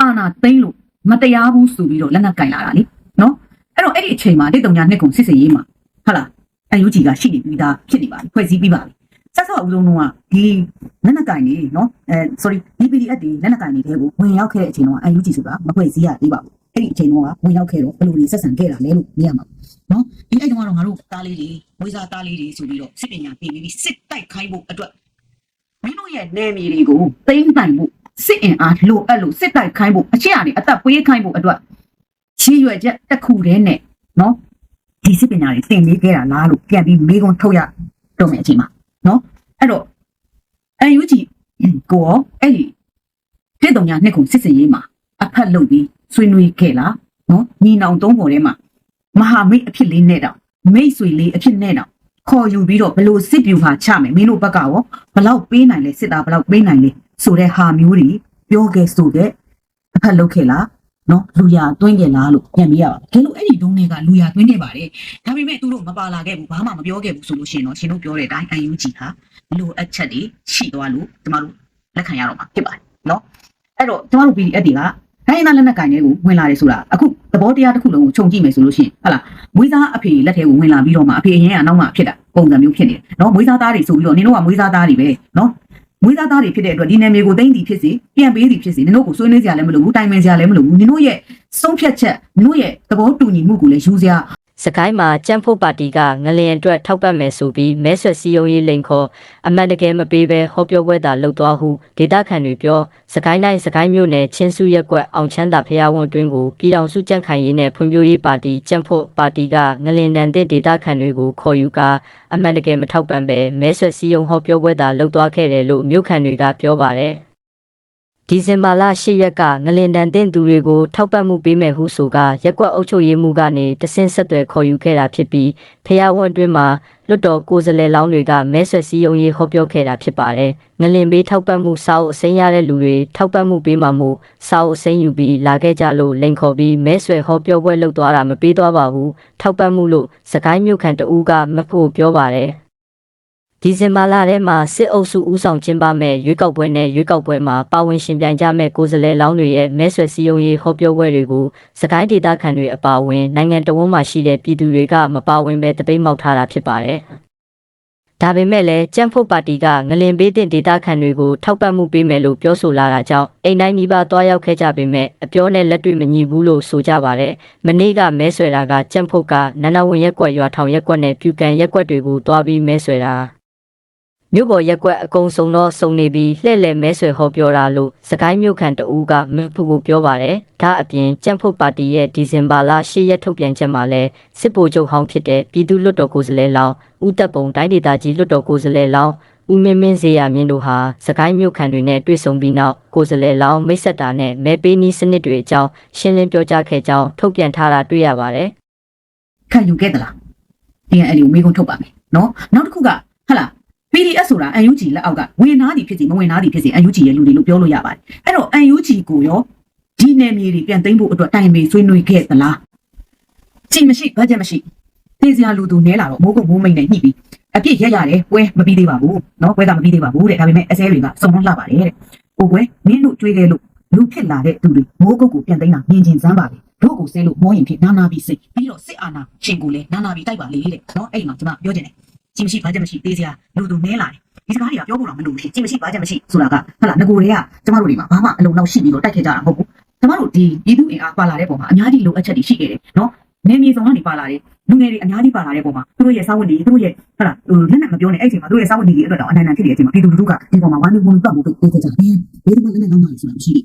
အာဏာသိမ်းလို့မတရားဘူးဆိုပြီးတော့လက်နက်ကင်လာတာလေနော်အဲ့တော့အဲ့ဒီအချိန်မှာတိတ်တုံညာနှစ်ကုန်စစ်စင်ရေးမှာဟုတ်လား UNG ကရှိနေပြီးသားဖြစ်နေပါပြီဖွဲ့စည်းပြီးပါပြီဆက်ဆောက်ဦးဆုံးကဒီလက်နက်ကင်နေနော်sorry PDF တွေလက်နက်ကင်နေတဲ့ကိုဝင်ရောက်ခဲ့တဲ့အချိန်တော့ UNG ဆိုတာမဖွဲ့စည်းရသေးပါဘူးအဲ့ဒီအချိန်တော့ဝင်ရောက်ခဲ့တော့ဘယ်လိုတွေဆက်ဆံခဲ့တာလဲလို့မြင်ရမှာနော်ဒီအဲ့တုန်းကတော့ငါတို့သားလေးတွေမွေးစားသားလေးတွေဆိုပြီးတော့စစ်ပညာပြင်ပြီးစစ်တိုက်ခိုင်းဖို့အတွက်မင်းတို့ရဲ့နယ်မြေတွေကိုသိမ်းနိုင်ဖို့စစ်အင်အားလိုအပ်လို့စစ်တိုက်ခိုင်းဖို့အချက်အရအသက်ပွေးခိုင်းဖို့အတွက်ချီးရွယ်ချက်တစ်ခုတည်းနဲ့နော်ဒီစစ်ပညာတွေသင်ပေးခဲ့တာလားလို့ပြန်ပြီးမေးခွန်းထုတ်ရတော့မယ်အချိန်မှာနော်အဲ့တော့UNG ကိုအဲ့ဒီတစ်တုံညာနှစ်ခုစစ်စင်ရေးမှာအဖက်လုပ်ပြီးဆွေးနွေးခဲ့လားနော်ညီနောင်သုံးပေါ်ထဲမှာမဟာမိတ်အဖြစ်လေးနဲ့တော့မိတ်ဆွေလေးအဖြစ်နဲ့တော့ခေါ်ယူပြီးတော့ဘလို့စစ်ပြူဟာချမယ်မင်းတို့ဘက်ကရောဘလောက်ပေးနိုင်လဲစစ်သားဘလောက်ပေးနိုင်လဲဆိုတဲ့ဟာမျိုးတွေပြောခဲ့ဆိုတဲ့အဖက်လုပ်ခဲ့လားနော်လူရသွင်းခဲ့လားလို့ပြန်ပြရပါခင်ဗျအဲ့ဒီတုန်းကလူရသွင်းခဲ့ပါတယ်ဒါပေမဲ့သူတို့မပါလာခဲ့ဘူးဘာမှမပြောခဲ့ဘူးဆိုလို့ရှိရင်တော့ရှင်တို့ပြောတဲ့အတိုင်း UNG ဟာလိုအပ်ချက်တွေရှိသွားလို့ကျမတို့လက်ခံရတော့မှာဖြစ်ပါတယ်နော်အဲ့တော့ကျမတို့ PDF တွေကတိုင်းသားလက်နက်ကင်တွေကိုဝင်လာတယ်ဆိုတာအခုသဘောတရားတစ်ခုလုံးကိုခြုံကြည့်မယ်ဆိုလို့ရှိရင်ဟုတ်လားမွေးစားအဖေလက်ထဲကိုဝင်လာပြီးတော့မှအဖေအရင်ကနောက်မှဖြစ်တာပုံစံမျိုးဖြစ်နေတယ်နော်မွေးစားသားတွေဆိုပြီးတော့နင်တို့ကမွေးစားသားတွေပဲနော်မွေးစားသားတွေဖြစ်တဲ့အတွက်ဒီနာမည်ကိုသိမ့်သည်ဖြစ်စေပြန်ပေးသည်ဖြစ်စေနင်တို့ကိုဆွေးနွေးစရာလည်းမလိုဘူးတိုင်ပင်စရာလည်းမလိုဘူးနင်တို့ရဲ့ဆုံးဖြတ်ချက်နင်တို့ရဲ့သဘောတူညီမှုကိုလည်းယူစရာစကိုင်းမှာကြံ့ဖို့ပါတီကငလျင်အတွက်ထောက်ပံ့မယ်ဆိုပြီးမဲဆွယ်စည်းရုံးရေးလိန်ခေါ်အမှန်တကယ်မပေးဘဲဟောပြောပွဲသာလုပ်သွားဟုဒေတာခန်တွေပြောစကိုင်းတိုင်းစကိုင်းမြို့နယ်ချင်းစုရက်ကွက်အောင်ချမ်းသာဖျားဝန်တွင်းကိုပြည်တော်စုကြံ့ခိုင်ရေးနဲ့ဖွံ့ဖြိုးရေးပါတီကြံ့ဖို့ပါတီကငလျင်တန်တဲ့ဒေတာခန်တွေကိုခေါ်ယူကာအမှန်တကယ်မထောက်ပံ့ဘဲမဲဆွယ်စည်းရုံးဟောပြောပွဲသာလုပ်သွားခဲ့တယ်လို့မြို့ခံတွေကပြောပါတယ်ဒီဇင်ဘာလ10ရက်ကငလင်တန်တင်သူတွေကိုထောက်ပံ့မှုပေးမယ်ဟုဆိုကရက်ကွက်အုပ်ချုပ်ရေးမှုကနေတဆင့်ဆက်သွယ်ခေါ်ယူခဲ့တာဖြစ်ပြီးဖျားဝန်းအတွင်းမှာလွတ်တော်ကိုယ်စားလှယ်လောင်းတွေကမဲဆွယ်စည်းရုံးရေးဟောပြောခဲ့တာဖြစ်ပါတယ်။ငလင်ပေးထောက်ပံ့မှုစာအုပ်အစိမ်းရတဲ့လူတွေထောက်ပံ့မှုပေးမှမို့စာအုပ်အစိမ်းယူပြီးလာခဲ့ကြလို့လိန်ခေါ်ပြီးမဲဆွယ်ဟောပြောပွဲလုပ်သွားတာမပေးသွားပါဘူး။ထောက်ပံ့မှုလို့စကိုင်းမြို့ခံတဦးကမဖို့ပြောပါတယ်။ ဒီဇင်ဘာလထဲမှာစစ်အုပ်စုဦးဆောင်ကျင်းပမဲ့ရွေးကောက်ပွဲနဲ့ရွေးကောက်ပွဲမှာပါဝင်ရှင်ပြိုင်ကြမဲ့ကိုယ်စားလှယ်လောင်းတွေရဲ့မဲဆွယ်စည်းရုံးရေးဟောပြောပွဲတွေကိုစကိုင်းဒေသခံတွေအပါအဝင်နိုင်ငံတော်ဝန်မှရှိတဲ့ပြည်သူတွေကမပါဝင်ပဲတပိတ်မောက်ထားတာဖြစ်ပါတယ်။ဒါပေမဲ့လည်းကြံ့ဖို့ပါတီကငလင်ပေးတဲ့ဒေသခံတွေကိုထောက်ပံ့မှုပေးမယ်လို့ပြောဆိုလာတာကြောင့်အိမ်တိုင်းမိဘတွားရောက်ခဲ့ကြပေမဲ့အပြောနဲ့လက်တွေ့မညီဘူးလို့ဆိုကြပါတယ်။မနေ့ကမဲဆွယ်တာကကြံ့ဖို့ကနန္ဒဝင်ရက်ကွက်ရွာထောင်ရက်ကွက်နဲ့ပြူကန်ရက်ကွက်တွေကိုတွားပြီးမဲဆွယ်တာမြို့ပေါ်ရက်ကွက်အကုံစုံတော့စုံနေပြီးလှည့်လည်မဲဆွယ်ဟောပြောတာလို့စကိုင်းမြို့ခံတဦးကမဖို့ကိုပြောပါတယ်။ဒါအပြင်ကြံ့ဖို့ပါတီရဲ့ဒီဇင်ဘာလ10ရက်ထုတ်ပြန်ချက်မှာလည်းစစ်ဗိုလ်ချုပ်ဟောင်းဖြစ်တဲ့ပြည်သူ့လွှတ်တော်ကိုယ်စားလှယ်လောင်းဦးသက်ပုံတိုင်းဒေသကြီးလွှတ်တော်ကိုယ်စားလှယ်လောင်းဦးမင်းစေရမြင့်တို့ဟာစကိုင်းမြို့ခံတွေနဲ့တွေ့ဆုံပြီးနောက်ကိုယ်စားလှယ်လောင်းမိတ်ဆက်တာနဲ့မဲပေးနည်းစနစ်တွေအကြောင်းရှင်းလင်းပြောကြားခဲ့ကြောင်းထုတ်ပြန်ထားတာတွေ့ရပါတယ်။ခံယူခဲ့သလား။ဒီအဲ့ဒီကိုမေးခွန်းထုတ်ပါမယ်နော်။နောက်တစ်ခုကဟလာPDF ဆိုတာ UNG လက်အောက်ကဝင်နာသည်ဖြစ်စီမဝင်နာသည်ဖြစ်စီ UNG ရဲ့လူတွေလို့ပြောလို့ရပါတယ်။အဲ့တော့ UNG ကိုရောဒီနယ်မြေတွေပြန်သိမ်းဖို့အတွက်တိုင်ပင်ဆွေးနွေးခဲ့သလား။ချိန်မရှိဘတ်ဂျက်မရှိသိစရာလူသူနဲလာတော့မိုးကုတ်မိုးမိန်နဲ့ညှိပြီးအပြစ်ရက်ရတယ်ပွဲမပြီးသေးပါဘူး။နော်ပွဲကမပြီးသေးပါဘူးတဲ့။ဒါပေမဲ့အစဲတွေကစုံနှလှပါတယ်တဲ့။ဟိုကွယ်မင်းတို့ကြွေးခဲ့လို့လူဖြစ်လာတဲ့သူတွေမိုးကုတ်ကိုပြန်သိမ်းတာမြင်ကျင်စမ်းပါလေ။တို့ကိုဆဲလို့မောရင်ဖြစ်နာနာပြီးစိတ်ပြီးတော့စစ်အာဏာရှင်ကိုလည်းနာနာပြီးတိုက်ပါလေတဲ့။နော်အဲ့ဒီမှာကျွန်မပြောချင်တယ်။ကြည့်မရှိဘာကြမရှိသေးစရာလူသူနဲလာတယ်ဒီစကားတွေကပြောဖို့တော့မလိုဘူးရှိကြည့်မရှိဘာကြမရှိဆိုတာကဟုတ်လားငကိုတွေကကျမတို့တွေမှာဘာမှအလုံးလောက်ရှိပြီးတော့တိုက်ခဲ့ကြတာမဟုတ်ဘူးကျမတို့ဒီပြည်သူအင်အားပါလာတဲ့ပုံမှာအများကြီးလိုအပ်ချက်တွေရှိခဲ့တယ်နော်နေမြေဆောင်ကနေပါလာတဲ့လူငယ်တွေအများကြီးပါလာတဲ့ပုံမှာသူတို့ရဲ့စာဝတ်နေသူတို့ရဲ့ဟုတ်လားလက်နဲ့မပြောနဲ့အဲ့ဒီမှာသူတို့ရဲ့စာဝတ်နေတွေအတွက်တော့အနိုင်နိုင်ဖြစ်နေတဲ့အချိန်မှာပြည်သူလူထုကဒီပုံမှာဝမ်းနည်းမှုပတ်မှုပေးခဲ့ကြတယ်ဘယ်ဒီမှာလည်းနောက်မှဆိုတာမရှိဘူး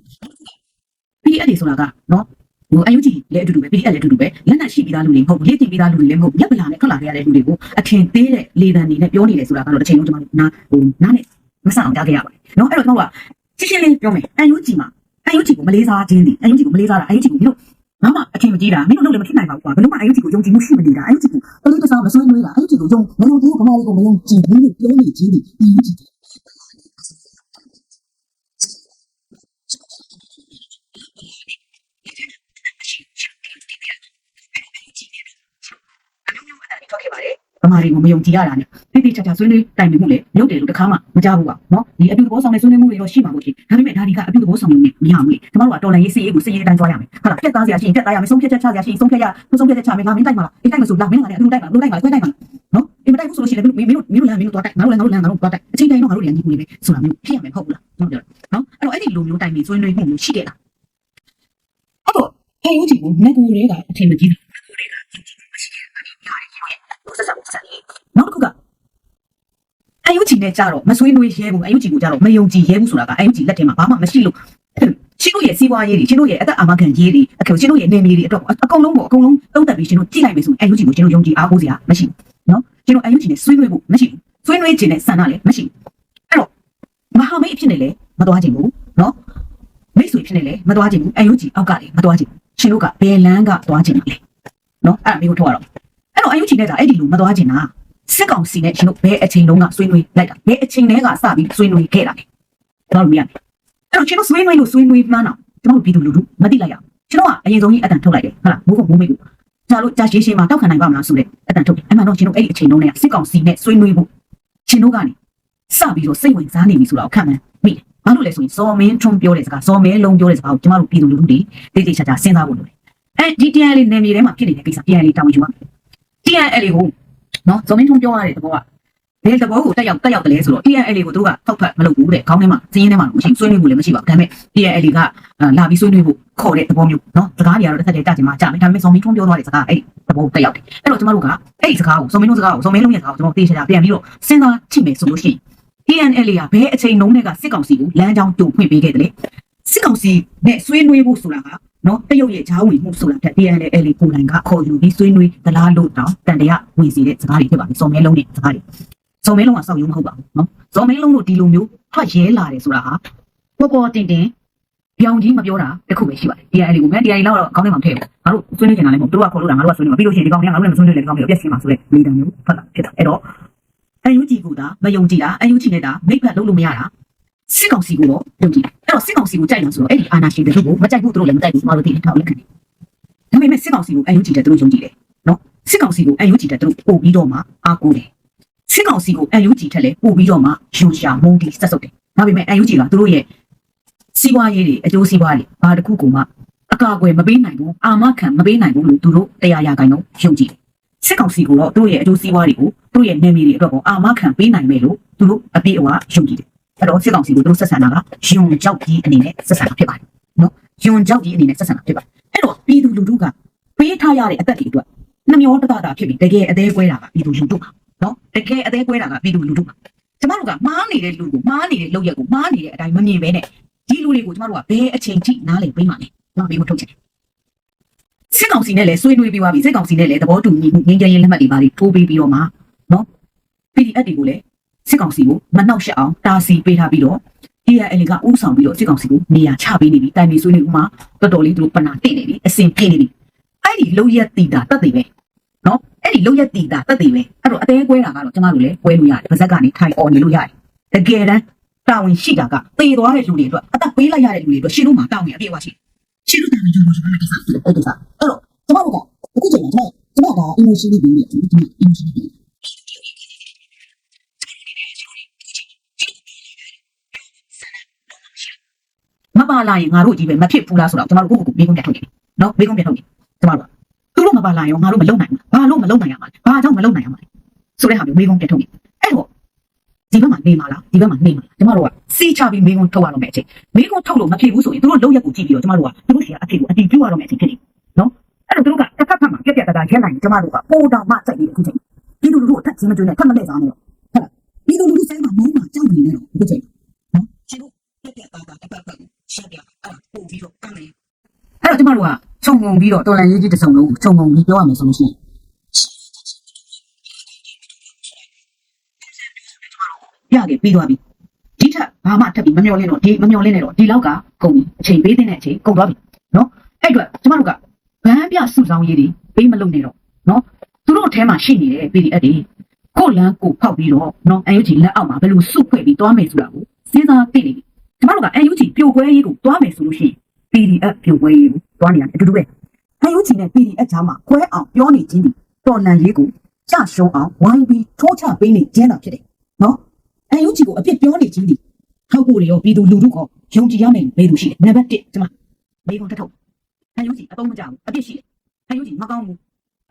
ပြီးအဲ့ဒီဆိုတာကနော်UNG လည်းအတူတူပဲ PDF လည်းအတူတူပဲလက်နက်ရှိပြီးသားလူတွေမဟုတ်ဘူးလေ့ကျင့်ပြီးသားလူတွေလည်းမဟုတ်ဘူးရက်ပလာနဲ့ထွက်လာခဲ့ရတဲ့လူတွေကိုအထင်သေးတဲ့လေသံတွေနဲ့ပြောနေတယ်ဆိုတာကတော့တစ်ချိန်လုံးကျွန်တော်နားနဲ့မဆန်အောင်ကြားခဲ့ရပါတယ်เนาะအဲ့တော့ကျွန်တော်ကရှင်းရှင်းလေးပြောမယ် UNG မှာ UNG ကိုမလေးစားခြင်းဒီ UNG ကိုမလေးစားတာ UNG ကိုမင်းတို့ဘာမှအထင်မကြီးတာမင်းတို့လုပ်လည်းမဖြစ်နိုင်ပါဘူးကွာဘယ်လိုမှ UNG ကိုယုံကြည်မှုရှိမနေတာ UNG ကိုတလေးတစားမဆွေးနွေးတာ UNG ကိုယုံမလို့ဒီကမားလေးကိုမယုံကြည်ဘူးလို့ပြောနေကြီးဒီ UNGထွက်ခဲ့ပါတယ်ဗမာတွေကိုမယုံကြည်ရတာနဲ့တိတိကျကျဆွေးနွေးတိုင်ပင်မှုလေလုပ်တယ်လို့တခါမှမကြားဘူးပါနော်ဒီအပြုသဘောဆောင်တဲ့ဆွေးနွေးမှုတွေတော့ရှိမှာပေါ့ရှင်ဒါပေမဲ့ဒါဒီကအပြုသဘောဆောင်နေမရဘူးလေကျမတို့ကတော်လန်ရေးစီးရေးကိုစီးရေးတိုင်းကြွားရမယ်ဟုတ်လားပြက်သားစရာရှိရင်ပြက်သားရမယ်ဆုံးဖြတ်ချက်ချစရာရှိရင်ဆုံးဖြတ်ချက်ချမယ်ငါမင်းတိုက်မှာလားအိမ်တိုက်မှာဆိုလာမင်းကလည်းအတူတိုက်မှာလို့တိုက်မှာခွဲတိုက်မှာနော်အိမ်မတိုက်ဘူးဆိုလို့ရှိရင်လည်းမင်းတို့လည်းမင်းတို့သွားတိုက်ငါတို့လည်းသွားတိုက်အချိန်တိုင်းတော့ငါတို့လည်းညီကူနေပဲဆိုတာမျိုးဖြစ်ရမယ်ဟုတ်ဘူးလားဟုတ်တယ်နော်အဲ့တော့အဲ့ဒီလိုမျိုးတိုင်ပင်ဆွေးနွေးမှုမျိုးရှိခဲ့တာအဲ့တော့ဟဲ့ဦးကြီးကိုငကိုတွေကအထင်မကြီးနောက်တစ်ခုကUNG နဲ့ကြတော့မဆွေးနွေးရဲဘူးUNG ကိုကြတော့မယုံကြည်ရဲဘူးဆိုတာကUNG လက်ထဲမှာဘာမှမရှိလို့ချင်းတို့ရဲ့စီးပွားရေးတွေချင်းတို့ရဲ့အသက်အာမခံရေးတွေအခုချင်းတို့ရဲ့နေမြေတွေအတွက်အကုန်လုံးပေါ့အကုန်လုံးတုံးတက်ပြီးချင်းတို့ကြည့်လိုက်မယ်ဆိုရင်UNG ကိုချင်းတို့ယုံကြည်အားကိုးစရာမရှိဘူးနော်ချင်းတို့ UNG နဲ့ဆွေးနွေးဖို့မရှိဘူးဆွေးနွေးခြင်းနဲ့ဆန္ဒလည်းမရှိဘူးအဲ့တော့မဟာမိတ်အဖြစ်နဲ့လည်းမသွားခြင်းဘူးနော်မိတ်ဆွေဖြစ်နဲ့လည်းမသွားခြင်းဘူးUNG အောက်ကလည်းမသွားခြင်းချင်းတို့ကဘယ်လန်းကသွားခြင်းလဲနော်အဲ့ဒါမျိုးထုတ်ရတော့အဲ့တော့UNG နဲ့ကအဲ့ဒီလိုမသွားခြင်းတာစစ်ကောင်စီနဲ့ရှင်တို့ဘယ်အချိန်လုံးကဆွေးနွေးလိုက်တာဘယ်အချိန်တည်းကစပြီးဆွေးနွေးခဲ့တာလဲကျွန်တော်တို့မြင်ရတယ်အဲ့တော့ရှင်တို့ဆွေးနွေးလို့ဆွေးနွေးမှန်းတော့ကျွန်တော်တို့ပြည်သူလူထုမသိလိုက်ရအောင်ကျွန်တော်ကအရင်ဆုံးကြီးအတန်ထုတ်လိုက်တယ်ဟုတ်လားမိုးကုတ်မိုးမိတ်ကိုကြာလို့ကြာရှည်ရှည်မှာတောက်ခံနိုင်ပါမလားဆိုတဲ့အတန်ထုတ်တယ်အဲ့မှတော့ရှင်တို့အဲ့ဒီအချိန်လုံးနဲ့စစ်ကောင်စီနဲ့ဆွေးနွေးဖို့ရှင်တို့ကနေစပြီးတော့စိတ်ဝင်စားနေပြီဆိုတော့ခံမှန်းမိတယ်ဘာလို့လဲဆိုရင်ဇော်မင်းထွန်းပြောတဲ့စကားဇော်မဲလုံးပြောတဲ့စကားကိုကျွန်တော်တို့ပြည်သူလူထုတွေတိတိကျကျစဉ်းစားဖို့လိုတယ်အဲဒီ TNL နယ်မြေထဲမှာဖြစ်နေတဲ့ကိစ္စ TNL တောင်းယူပါ TNL ကိုနော်ဇော်မင်းထွန်းပြောရတဲ့သဘောကဘယ်သဘောကိုတက်ရောက်တယ်လဲဆိုတော့ TNL ကိုသူတို့ကထောက်ဖက်မလုပ်ဘူးတဲ့ခေါင်းထဲမှာစင်းရင်းထဲမှာမရှိဆွေးနွေးမှုလည်းမရှိပါဘူးဒါပေမဲ့ TNL ကလာပြီးဆွေးနွေးဖို့ခေါ်တဲ့သဘောမျိုးနော်စကားတွေကတော့တစ်သက်တည်းကြာချင်မှကြာမယ်ဒါပေမဲ့ဇော်မင်းထွန်းပြောသွားတဲ့စကားအဲ့သဘောတက်ရောက်တယ်အဲ့တော့ကျမတို့ကအဲ့ဒီစကားကိုဇော်မင်းထွန်းစကားကိုဇော်မင်းလုံးရဲ့စကားကိုကျွန်တော်သိချင်တာပြန်ပြီးတော့စဉ်းစားကြည့်မယ်ဆိုလို့ရှိရင် TNL ကဘယ်အချိန်လုံးနဲ့ကစစ်ကောင်စီကိုလမ်းကြောင်းတူဖွင့်ပေးခဲ့တယ်လေစစ်ကောင်စီနဲ့ဆွေးနွေးဖို့ဆိုတာကနော်တရုတ်ရဲ့ဂျားဝင်မှုဆိုတာတဲ့ TNL ကိုနိုင်ကခေါ်ယူပြီးဆွေးနွေးသလားလို့တောင်းတန်တရားဝင်စီတဲ့စကားတွေဖြစ်ပါတယ်ဇော်မဲလုံးနဲ့စကားတွေဇော်မဲလုံးကစောက်ရုံမဟုတ်ပါဘူးနော်ဇော်မဲလုံးတို့ဒီလိုမျိုးထွက်ရဲလာတယ်ဆိုတာဟာပေါ်ပေါ်တင်တင်ပြောင်းကြီးမပြောတာတခုပဲရှိပါတယ် TNL ကိုငါ TNL လောက်တော့ခေါင်းထဲမှာထည့်တယ်ငါတို့ဆွေးနွေးနေတာလည်းမဟုတ်သူတို့ကခေါ်လို့တာငါတို့ကဆွေးနွေးမှာပြီးလို့ရှိရင်ဒီကောင်တွေကငါတို့လည်းမဆွေးနွေးလည်းဒီကောင်တွေအပြက်ရှင်းမှာဆိုတဲ့လေတံမျိုးဖတ်တာဖြစ်တာအဲ့တော့UNG ကိုဒါမယုံကြည်တာUNG နဲ့ဒါမိတ်ဖက်လုပ်လို့မရတာစစ်ကောင်စီကိုတော့ယုံကြည်အဲ့တော့စစ်ကောင်စီကိုကြိုက်လို့ဆိုတော့အဲ့ဒီအာဏာရှင်တွေကိုမကြိုက်ဘူးသူတို့လည်းမကြိုက်ဘူးကျမတို့သိတယ်ထောက်လက်ခံတယ်ဒါပေမဲ့စစ်ကောင်စီကိုUNG တဲ့သူတို့ယုံကြည်တယ်နော်စစ်ကောင်စီကိုUNGတဲ့သူတို့ပို့ပြီးတော့မှအားကိုးတယ် စစ်ကောင်စီကို NUG ထက်လဲပို့ပြီးတော့မှယူရှာမုံတီဆက်ဆုပ်တယ်ဒါပေမဲ့ NUG ကသူတို့ရဲ့စီးပွားရေးတွေအကျိုးစီးပွားတွေဘာတစ်ခုကိုမှအကာအကွယ်မပေးနိုင်ဘူးအာမခံမပေးနိုင်ဘူးလို့သူတို့တရားရဂိုင်းတော့ယုံကြည်တယ်စစ်ကောင်စီကိုတော့သူတို့ရဲ့အကျိုးစီးပွားတွေကိုသူတို့ရဲ့နယ်မြေတွေအတွက်ကိုအာမခံပေးနိုင်မယ်လို့သူတို့အပြည့်အဝယုံကြည်တယ်အဲ့တော့စစ်ကောင်စီကိုသူတို့ဆက်ဆံတာကယွန်ကြောက်ကြီးအနေနဲ့ဆက်ဆံတာဖြစ်ပါတယ်နော်ယွန်ကြောက်ကြီးအနေနဲ့ဆက်ဆံတာဖြစ်ပါတယ်အဲ့တော့ပြည်သူလူထုကပေးထားရတဲ့အသက်တွေအတွက်နှမျောတတတာဖြစ်ပြီးတကယ်အသေးကွဲတာကပြည်သူလူထုပါနော်တကယ်အသေးကွဲတာကပြည်သူလူထုပါကျမတို့ကမားနေတဲ့လူကိုမားနေတဲ့လုပ်ရက်ကိုမားနေတဲ့အတိုင်းမမြင်ဘဲနဲ့ဒီလူတွေကိုကျမတို့ကဘယ်အချိန်ထိနားလည်ပေးမှလဲကျွန်တော်ပေးဖို့ထုတ်ချင်တယ်စစ်ကောင်စီနဲ့လည်းဆွေးနွေးပြီးသွားပြီစစ်ကောင်စီနဲ့လည်းသဘောတူညီမှုငင်းကြရေးလက်မှတ်တွေပါထိုးပေးပြီးတော့မှနော် PDF တွေကိုလည်းစစ်ကောင်စီကိုမနှောက်ယှက်အောင်တားဆီးပေးထားပြီးတော့ ARL ကဥဆောင်ပြီးတော့စစ်ကောင်စီကိုနေရာချပေးနေပြီတိုင်ပြီးဆွေးနွေးဥမှာတော်တော်လေးသူတို့ပနာတိတ်နေပြီအစင်ပြေးနေပြီအဲ့ဒီလုံရက်တီတာတက်တယ်ပဲနော်အဲ့ဒီလုံရက်တီတာတက်တယ်ပဲအဲ့တော့အသေးကွဲတာကတော့ကျမတို့လည်းကွဲလို့ရတယ်ပါဇက်ကနေထိုင်អော်နေလို့ရတယ်တကယ်တမ်းတာဝန်ရှိတာကသေသွားတဲ့လူတွေအတွက်အသက်ပေးလိုက်ရတဲ့လူတွေအတွက်ရှင်းလို့မှာတာဝန်အပြည့်အဝရှိရှင်းလို့တာဝန်ကျွန်တော်ကျွန်တော်ကိစ္စအဲ့ဒါအဲ့တော့ကျမတို့ကအခုချိန်မှာကျမက emotion ပြီးနေတယ်ဒီ emotion ပြီးမပါလာရင်ငါတို့ကြီးပဲမဖြစ်ဘူးလားဆိုတော့ကျမတို့ကိုယ့်ကိုယ်မေးခွန်းပြထုတ်နေတယ်နော်မေးခွန်းပြထုတ်နေကျမတို့ကသူတို့မပါလာရင်ငါတို့မလုံနိုင်ဘူးဘာလို့မလုံနိုင်ရမှာလဲဘာကြောင့်မလုံနိုင်ရမှာလဲဆိုတဲ့ဟာမျိုးမေးခွန်းပြထုတ်နေအဲ့တော့ဒီဘက်မှာနေမှာလားဒီဘက်မှာနေမှာလားကျမတို့ကစီးချပြီးမေးခွန်းထုတ်ရတော့မယ့်အချိန်မေးခွန်းထုတ်လို့မဖြစ်ဘူးဆိုရင်သူတို့လုံရက်ကိုကြည့်ပြီးတော့ကျမတို့ကသူတို့စီကအဖြစ်ကိုအတည်ပြုရတော့မယ့်အချိန်ဖြစ်နေနော်အဲ့တော့သူတို့ကတစ်ခါခါမှာပြက်ပြက်တတာရက်နိုင်ကျမတို့ကပိုးတော်မှစိုက်ပြီးအခုချိန်ဒီလူတို့အထက်ချင်းမကျွေးနဲ့ထပ်မလဲစားနေတော့ဟုတ်လားဒီလူတို့ဆိုင်မှာမုန်းမှာကြောက်နေနေတော့အခုချိန်နော်ရှင်တို့ပြက်ပြက်တတာတစ်ပတ်ပတ်ရှက်ပြအဲ့ပို့ပြီးတော့ကမ်းနေအဲ့တော့ကျမတို့ကခြုံငုံပြီးတော့တော်လန်ရေးကြီးတစ်စုံလုံးကိုခြုံငုံပြီးပြောရမယ်ဆိုလို့ရှိရင်ပြခဲ့ပြီးသွားပြီဒီထက်ဘာမှထပ်ပြီးမမျောလင်းတော့ဒီမမျောလင်းနေတော့ဒီလောက်ကကုန်ပြီအချိန်ပေးတဲ့အချိန်ကုန်သွားပြီနော်အဲ့အတွက်ကျမတို့ကဗန်းပြစုဆောင်ရေးတွေပေးမလုပ်နဲ့တော့နော်သူတို့အထဲမှာရှိနေတဲ့ PDF တွေကိုလန်းကိုဖောက်ပြီးတော့နော် NUG လက်အောက်မှာဘယ်လိုစုဖွဲ့ပြီးသွားမယ်ဆိုတာကိုစဉ်းစားသိနေပြီကျမတို့က NUG ပြိုကွဲရေးကိုသွားမယ်ဆိုလို့ရှိရင် PDF ပြိုကွဲရေးကိုသွားနေရတယ်အတူတူပဲ NUG နဲ့ PDF ကြားမှာကွဲအောင်ပြောနေခြင်းဒီတော်လန်ရေးကိုကြရှုံးအောင်ဝိုင်းပြီးထိုးချပေးနေခြင်းတာဖြစ်တယ်နော်NUG ကိုအပြစ်ပြောနေခြင်းဒီထောက်ဖို့တွေရောပြည်သူလူထုကိုယုံကြည်ရမယ်ဘယ်လိုရှိလဲနံပါတ်1ကျမမေးခွန်းတစ်ထုပ် NUG အသုံးမကျဘူးအပြစ်ရှိတယ် NUG မကောင်းဘူး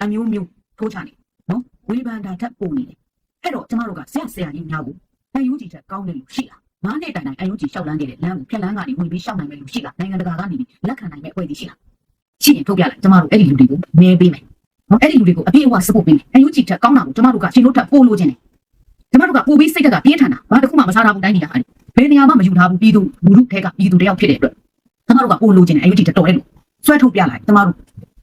အမျိုးမျိုးထိုးချနေနော်ဝေဖန်တာထပ်ပုံနေတယ်အဲ့တော့ကျမတို့ကဆရာကြီးများကို NUG ထက်ကောင်းတယ်လို့ရှိလားငါးနှစ်တိုင်တိုင် NUG ရှောက်လန်းခဲ့တဲ့လမ်းကိုဖြတ်လန်းကနေဝင်ပြီးရှောက်နိုင်မယ်လို့ရှိလားနိုင်ငံတကာကနေလက်ခံနိုင်မဲ့အဖွဲ့အစည်းရှိလားရှိရင်ထုတ်ပြလိုက်ကျမတို့အဲ့ဒီလူတွေကိုမဲပေးမယ်နော်အဲ့ဒီလူတွေကိုအပြည့်အဝစပို့ပေးမယ် NUG ထက်ကောင်းတာကိုကျမတို့ကရှင်တို့ထက်ပို့လို့ခြင်းတယ်ကျမတို့ကပို့ပြီးစိတ်ဓာတ်ကပြင်းထန်တာဘာတစ်ခုမှမစားထားဘူးတိုင်းနေတာဟာဘယ်နေရာမှမယူထားဘူးပြည်သူလူထုထဲကပြည်သူတယောက်ဖြစ်တဲ့အတွက်ကျမတို့ကပို့လို့ခြင်းတယ် NUG ထက်တော်တယ်လို့ဆွဲထုတ်ပြလိုက်ကျမတို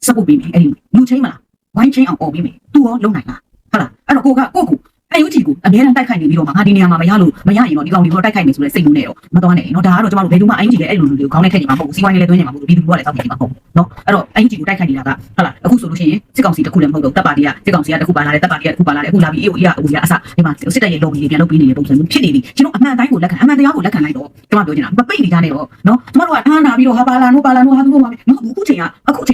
့စပို့ပေးမယ်အဲ့ဒီလူချင်းမလားဝိုင်းချင်းအောင်អော်ပေးမယ်သူရောလုံနိုင်လားဟုတ်လားအဲ့တော့ကိုNUG ကိုအများအားတိုက်ခိုက်နေပြီးတော့မှငါဒီနေရာမှာမရရင်တော့ဒီကောင်ဒီလိုတိုက်ခိုက်နေဆိုတဲ့စိတ်လုံးနဲ့တော့မတော်နဲ့နော်ဒါကတော့ကျမတို့ဘယ်သူမှ NUG လည်းအဲ့လိုလူတွေကိုခေါင်းနဲ့ထည့်နေမှာမဟုတ်ဘူးစီးပွားရေးလည်းတွင်းနေမှာမဟုတ်ဘူးပြည်သူတွေကလည်းတောက်နေမှာမဟုတ်ဘူးနော်အဲ့တော့ NUG ကိုတိုက်ခိုက်နေတာကဟုတ်လားအခုဆိုလို့ရှိရင်စစ်ကောင်စီတစ်ခုလည်းမဟုတ်တော့တပ်ပါတီကစစ်ကောင်စီကတစ်ခုပါလာတယ်တပ်ပါတီကတစ်ခုပါလာတယ်အခုလာပြီး AOE ကအစဒီမှာစစ်တပ်ရဲ့ lobby တွေပြန်လုပ်ပြီးနေတဲ့ပုံစံမျိုးဖြစ်နေပြီကျွန်တော်အမှန်တိုင်းကိုလက်ခံအမှန်တရားကိုလက်ခံလိုက်တော့ကျွန်တော်ပြောချင်တာမပိတ်နေကြနဲ့တော့နော်ကျမတို့ကအားနာပြီးတော့ဟာပါလာနိုးဟာသူတို့ပါမယ်နော်အခုချိန်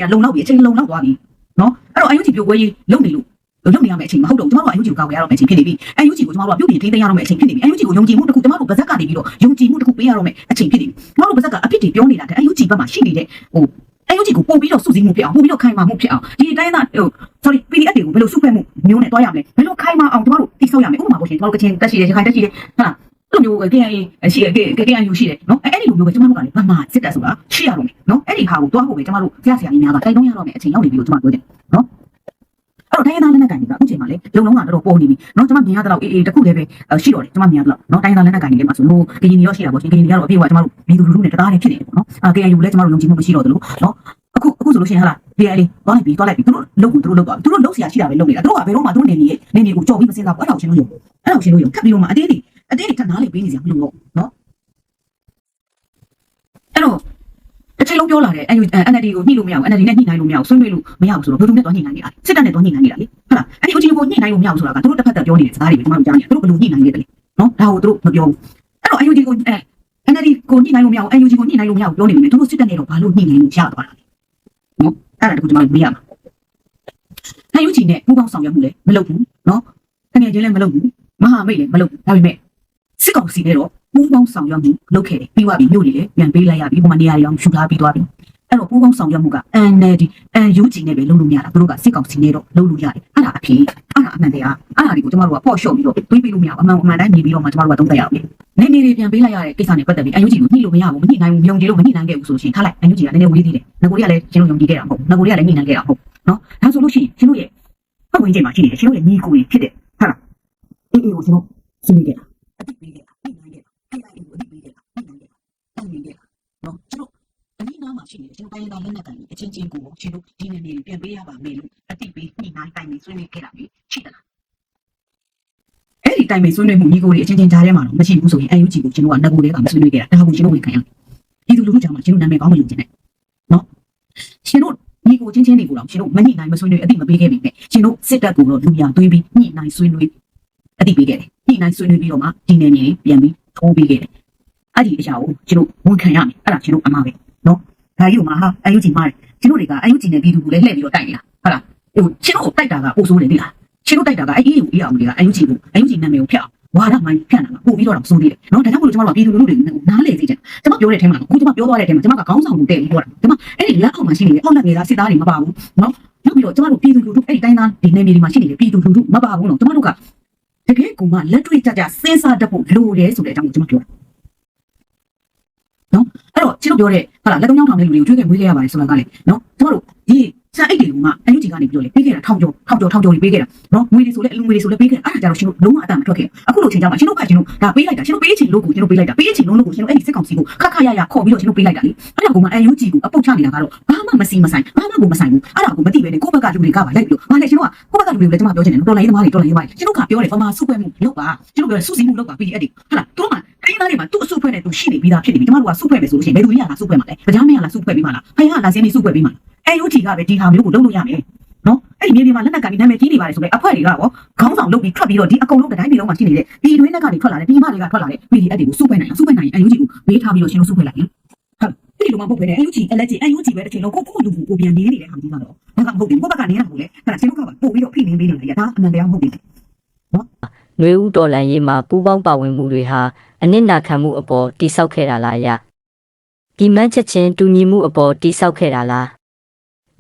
ကလုံလောက်ပြီအချိန်လုံလောက်သွားပြီနော်အဲ့တော့ NUG ပြိုကွဲရေးလုံနေလို့လုံနေရမယ့်အချိန်မဟုတ်တော့ကျမတို့က NUG ကိုကောက်ရတော့မယ့်အချိန်ဖြစ်နေပြီ NUG ကိုကျမတို့ကပြုတ်ပြင်ထိန်းသိမ်းရတော့မယ့်အချိန်ဖြစ်နေပြီ NUG ကိုယုံကြည်မှုတစ်ခုကျမတို့ဗဇက်ကနေပြီးတော့ယုံကြည်မှုတစ်ခုပေးရတော့မယ့်အချိန်ဖြစ်နေပြီကျမတို့ဗဇက်ကအဖြစ်တွေပြောနေတာတဲ့ NUG ဘက်မှာရှိနေတဲ့NUG ကိုပို့ပြီးတော့စုစည်းမှုဖြစ်အောင်ပို့ပြီးတော့ခိုင်မာမှုဖြစ်အောင်ဒီတိုင်းသားPDF တွေကိုဘယ်လိုစုဖွဲ့မှုမျိုးနဲ့တွားရမလဲဘယ်လိုခိုင်မာအောင်ကျမတို့တိဆောက်ရမလဲဥပမာပေါ့ရှင်ကျမတို့ကချင်တက်ရှိတယ်ရခိုင်တက်ရှိတယ်ဟုတ်လားအဲ့လိုမျိုး KNA ရှိတယ် KNU ရှိတယ်နော်အဲ့ဒီလိုမျိုးပဲကျမတို့ကလည်းဗမာစစ်တပ်ဆိုတာရှိရတော့မယ်နော်အဲ့ဒီဟာကိုတွားဖို့ပဲကျမတို့ဆရာကြီးများကတိုက်တွန်းရတော့မယ့်အချိန်ရောက်နေပြီလို့ကျမပြောတယ်နော်အဲ့တော့တိုင်းသားလက်နက်ကန်တွေကအခုချိန်မှာလေလုံလုံးကတော်တော်ပေါ်နေပြီเนาะကျွန်မမြင်ရတဲ့လောက်အေးတခုလည်းပဲရှိတော့တယ်ကျွန်မမြင်ရတဲ့လောက်เนาะတိုင်းသားလက်နက်ကန်တွေလည်းမှာဆိုလို့ကရင်တွေရောရှိတာပေါ့ရှင်ကရင်တွေကတော့အပြည့်အဝကျွန်တော်တို့ပြည်သူလူထုနဲ့တရားနဲ့ဖြစ်နေတယ်ပေါ့เนาะKNUလည်းကျွန်တော်တို့ယုံကြည်မှုမရှိတော့တယ်လို့เนาะအခုဆိုလို့ရှိရင်ဟာလား DL သွားလိုက်ပြီသူတို့လုံကိုသူတို့လုံသွားသူတို့လုံเสียရှိတာပဲလုံနေတာသူတို့ကဘယ်တော့မှသူတို့နေနေကိုကြော်ပြီးမစင်စားဘူးအဲ့ဒါကိုရှင်းလို့ရုံခက်ပြီးတော့မှအသေးတွေထပ်နားလေပေးနေစရာမလိုတော့เนาะအဲ့တော့တစ်ချိန်လုံးပြောလာတယ် NLD ကိုညှိလို့မရဘူး NLD နဲ့ညှိနိုင်လို့မရဘူးဆွေးနွေးလို့မရဘူးဆိုတော့ဘယ်သူနဲ့တွားညှိနိုင်နေတာလဲစစ်တပ်နဲ့တွားညှိနိုင်နေတာလေဟုတ်လားအဲ့ဒီ OG ကိုညှိနိုင်လို့မရဘူးဆိုတာကသူတို့တစ်ဖက်သက်ပြောနေတဲ့စကားတွေပဲကျွန်တော်တို့ကြားနေတယ်သူတို့ဘယ်လိုညှိနိုင်လဲတဲ့နော်ဒါကိုသူတို့မပြောဘူးအဲ့တော့ UG ကိုNLD ကိုညှိနိုင်လို့မရဘူး UG ကိုညှိနိုင်လို့မရဘူးပြောနေပြီသူတို့စစ်တပ်နဲ့တော့ဘာလို့ညှိနိုင်လို့ရသွားတာလဲနော်အဲ့ဒါတခုကျွန်တော်တို့မေးရမှာUG နဲ့ပူးပေါင်းဆောင်ရွက်မှုလည်းမလုပ်ဘူးနော်တကယ်ချင်းလည်းမလုပ်ဘူးမ ဟာမိတ်လည်းမလုပ်ဘူးဒါပေမဲ့စစ်ကောင်စီနဲ့တော့ပူးပေါင်းဆောင်ရွက်မှုလုပ်ခဲ့တယ်ပြီးသွားပြီမြို့တွေလည်းပြန်ပေးလိုက်ရပြီဟိုမှာနေရာတွေအောင်ရှူထားပြီးသွားပြီအဲ့တော့ပူးပေါင်းဆောင်ရွက်မှုက NLD UG နဲ့ပဲလုပ်လို့မရတာသူတို့ကစစ်ကောင်စီနဲ့တော့လုပ်လို့ရတယ်အဲ့ဒါအဖြစ်အဲ့ဒါအမှန်တရားအဲ့ဒါတွေကိုကျမတို့ကပေါ့ရှော့ပြီးတော့တွေးပြီးလို့မရဘူးအမှန်တိုင်းမြင်ပြီးတော့မှကျမတို့ကသုံးသပ်ရအောင်နေနေတွေပြန်ပေးလိုက်ရတဲ့ကိစ္စနဲ့ပတ်သက်ပြီး UG ကိုညှိလို့မရဘူးမညှိနိုင်ဘူးယုံကြည်လို့မညှိနိုင်ခဲ့ဘူးဆိုရှင်ထားလိုက် UG ကလည်းနည်းနည်းဝေးသေးတယ်ငကိုရီကလည်းရှင်တို့ယုံကြည်ခဲ့တာမဟုတ်ငကိုရီကလည်းညှိနိုင်ခဲ့တာမဟုတ်နော်ဒါဆိုလို့ရှိရင်ရှင်တို့ရဲ့ပတ်ဝန်းကျင်မှာရှိနေတယ်ရှင်တို့ရဲ့ညီကိုတွေဖြစ်တယ်ဟုတ်လားအေးကိုရှင်တို့ရှင်းနေခဲ့တာအတိပေးခဲ့တာညှိနိုင်ခဲ့တာအဲ့ဒါအေးကိုအတိပေးခဲ့တာညှိနိုင်ခဲ့တာအဲ့ဒီခဲ့တာနော်ရှင်တို့အနည်းနားမှာရှိနေတယ်ရှင်တို့တိုင်းသားလက်နက်ကန်ကြီးအချင်းချင်းကိုရှင်တို့ဒီနေ့နေပြန်ပေးရပါမယ်လို့အတိပေးညှိနိုင်တိုင်ပြီးဆွေးနွေးခဲ့တာပြီးရှိသလားအဲ့ဒီတိုင်ပြီးဆွေးနွေးမှုညီကိုတွေအချင်းချင်းကြားထဲမှာတော့မရှိဘူးဆိုရင် UG ကိုရှင်တို့ကငကိုတွေကမဆွေးနွေးခဲ့တာဒါကိုရှင်တို့ဝင်ခံရဒီလူလူကြောင့်မှရှင်တို့နာမည်ကောင်းမလို့ကျင်တယ်နော်ရှင်တို့ညီကိုချင်းချင်းတွေကိုတော့ရှင်တို့မညှိနိုင်မဆွေးနွေးအတိမပေးခဲ့ပြီပဲရှင်တို့စစ်တပ်ကိုတော့လူပြသွေးပြီးညှိနိုင်ဆွေးနွေးအတိပေးခဲ့တယ်ညှိနိုင်ဆွေးနွေးပြီးတော့မှဒီနယ်မြေပြန်ပြီးထိုးပေးခဲ့တယ်အဲ့ဒီအရာကိုကျွန်တော်ဝန်ခံရမယ်အဲ့ဒါကျွန်တော်အမှားပဲနော်ဒါကြီးကမှဟာ UG မှားတယ်ကျွန်တော်တွေက UG နဲ့ပြည်သူကိုလည်းလှည့်ပြီးတော့တိုက်နေတာဟုတ်လားဟိုကျွန်တော်တိုက်တာကပို့ဆိုးတယ်သိလားကျွန်တော်တိုက်တာကအဲ့ဒီကိုအေးအောင်တွေက UG ကို UG နာမည်ကိုဖျက်အောင်ဝါဒမိုင်းဖြန့်တာကပို့ပြီးတော့ဆိုးသေးတယ်နော်ဒါကြောင့်မို့လို့ကျွန်တော်ကပြည်သူလူထုတွေကိုနားလေစေချင်ကျွန်မပြောတဲ့အထက်မှာအခုကျွန်မပြောသွားတဲ့အထက်မှာကျွန်မကခေါင်းဆောင်ကိုတည့်ပြီးပြောတာကျွန်မအဲ့ဒီလက်အောက်မှာရှိနေတဲ့အောက်လက်ငယ်သားစစ်သားတွေမပါဘူးနော်နောက်ပြီးတော့ကျွန်တော်တို့ပြည်သူလူထုအဲ့ဒီတိုင်းသားဒီနယ်မြေတွေမှာရှိနေတဲ့ပြည်သူလူထုမပါဘူးနော်ကျွန်တော်တို့ကတကယ်ကိုမှလက်တွေ့ကြကြစဉ်းစားတတ်ဖို့လိုတယ်ဆိုတဲ့အကြောင်းကိုကျွန်မပြောတာနော်အဲ့တော့ကျွန်တော်ပြောတဲ့ဟာလက်တုံးချောင်းထောင်တဲ့လူတွေကိုကျွေးခဲ့မွေးခဲ့ရပါတယ်ဆိုတာကလေနော်ကျွန်တော်တို့ဒီစံအိတ်တွေကမှ UG ကနေပြီးတော့လေပေးခဲ့တာထောင်ကျော်တွေပေးခဲ့တာနော်ငွေတွေဆိုလဲအလူငွေတွေဆိုလဲပေးခဲ့တာအဲ့ဒါကြတော့ရှင်တို့လုံးဝအတန်မထွက်ခဲ့အခုလိုချိန်ကြမှာရှင်တို့ကရှင်တို့ဒါပေးလိုက်တာရှင်တို့ပေးချင်လို့ကိုရှင်တို့ပေးလိုက်တာပေးချင်လို့ကိုရှင်တို့အဲ့ဒီစစ်ကောင်စီကိုခက်ခါရရခေါ်ပြီးတော့ရှင်တို့ပေးလိုက်တာလေအဲ့ဒါကမှ UG ကိုအပုတ်ချနေတာကတော့ဘာမှမစီမဆိုင်ဘာမှကိုမဆိုင်ဘူးအဲ့ဒါကိုမသိပဲနဲ့ကိုယ့်ဘက်ကလူတွေကပါလိုက်ပြီးတော့ဘာလဲရှင်တို့ကကိုယ့်ဘက်ကလူတွေလည်းကျွန်မပြောချင်တယ်တော်လိုင်းသမားတွေရှင်တို့ကပြောတယ်ဗမာစုပွဲမှုလုပ်ပါရှင်တို့ပြောစုစည်းမှုလုပ်ပါပြီးအဲ့ဒီဟုတ်လားတို့မှတိုင်းသားတွေမှာသူ့အစုဖွဲ့နဲ့သူရှိနေပြီးသားဖြစ်နေပြီကျွန်တော်တို့ကစုဖွဲ့မယ်ဆိုလို့ရှိရင်ဘယ်သူကြီးကလာစုဖွဲ့မှာလဲဗကြားမင်းကလာစုဖွဲ့ပြီးမှလားဖိုင်ကလာစင်းပြီးစုဖွဲ့ပြီးမှလားUG ကပဲဒီဟာမျိုးကိုလုပ်လို့ရမယ်နော်အဲ့ဒီမြေပြင်မှာလက်နက်ကန်ပြီးနာမည်ကြီးနေပါတယ်ဆိုတော့အဖွဲ့တွေကရောခေါင်းဆောင်လုပ်ပြီးထွက်ပြီးတော့ဒီအကုန်လုံးတိုင်းပြည်လုံးမှာရှိနေတဲ့ပြည်တွင်းလက်ကနေထွက်လာတဲ့ပြည်မတွေကထွက်လာတဲ့ PDF တွေကိုစုဖွဲ့နိုင်ရင် UG ကိုဘေးထားပြီးတော့ရှင်တို့စုဖွဲ့လိုက်ရင်ဟုတ်ဒီလိုမှမဟုတ်ဘဲနဲ့ UG အလက်ကြီး UG ပဲတစ်ချိန်လုံးကိုကိုပြန်နေနေတဲ့ဟာကြီးကတော့ဘာမှမဟုတ်ဘူးကိုဘက်ကနေရတာကိုလေအဲ့ဒါရှင်တို့ကပို့ပြီးတော့ဖိနေပေးနေတာဒါအမှန်တရားမဟုတ်ဘူးနော် ຫນွေဦးတော်လန်ရေးမှာပူးပေါင်းပါဝင်မှုတွေဟာအနစ်နာခံမှုအပေါ်တိဆောက်ခဲ့တာလားယဒီမှန်းချက်ချင်းတူညီမှုအပေါ်တိဆောက်ခဲ့တာလား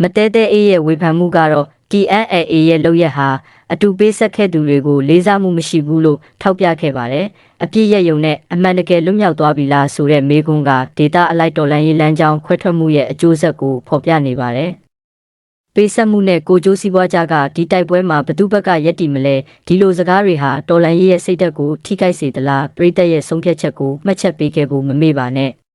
မတဲတဲ့အေးရဲ့ဝေဖန်မှုကတော့ TNLA ရဲ့လုပ်ရက်ဟာအတူပေးဆက်ခဲ့သူတွေကိုလေးစားမှုမရှိဘူးလို့ထောက်ပြခဲ့ပါတယ်။အပြည့်ရယုံနဲ့အမှန်တကယ်လွတ်မြောက်သွားပြီလားဆိုတဲ့မေးခွန်းကဒေတာအလိုက်တော်လန်ရေးလမ်းကြောင်းခွဲထွက်မှုရဲ့အကျိုးဆက်ကိုဖော်ပြနေပါတယ်။ပေးဆက်မှုနဲ့ကိုကျိုးစီးပွားကြကဒီတိုက်ပွဲမှာဘသူဘက်ကရက်တီမလဲဒီလိုစကားတွေဟာတော်လန်ရေးရဲ့စိတ်ဓာတ်ကိုထိခိုက်စေသလားပြည်သက်ရဲ့ဆုံးဖြတ်ချက်ကိုမှတ်ချက်ပေးခဲ့ဖို့မမေ့ပါနဲ့။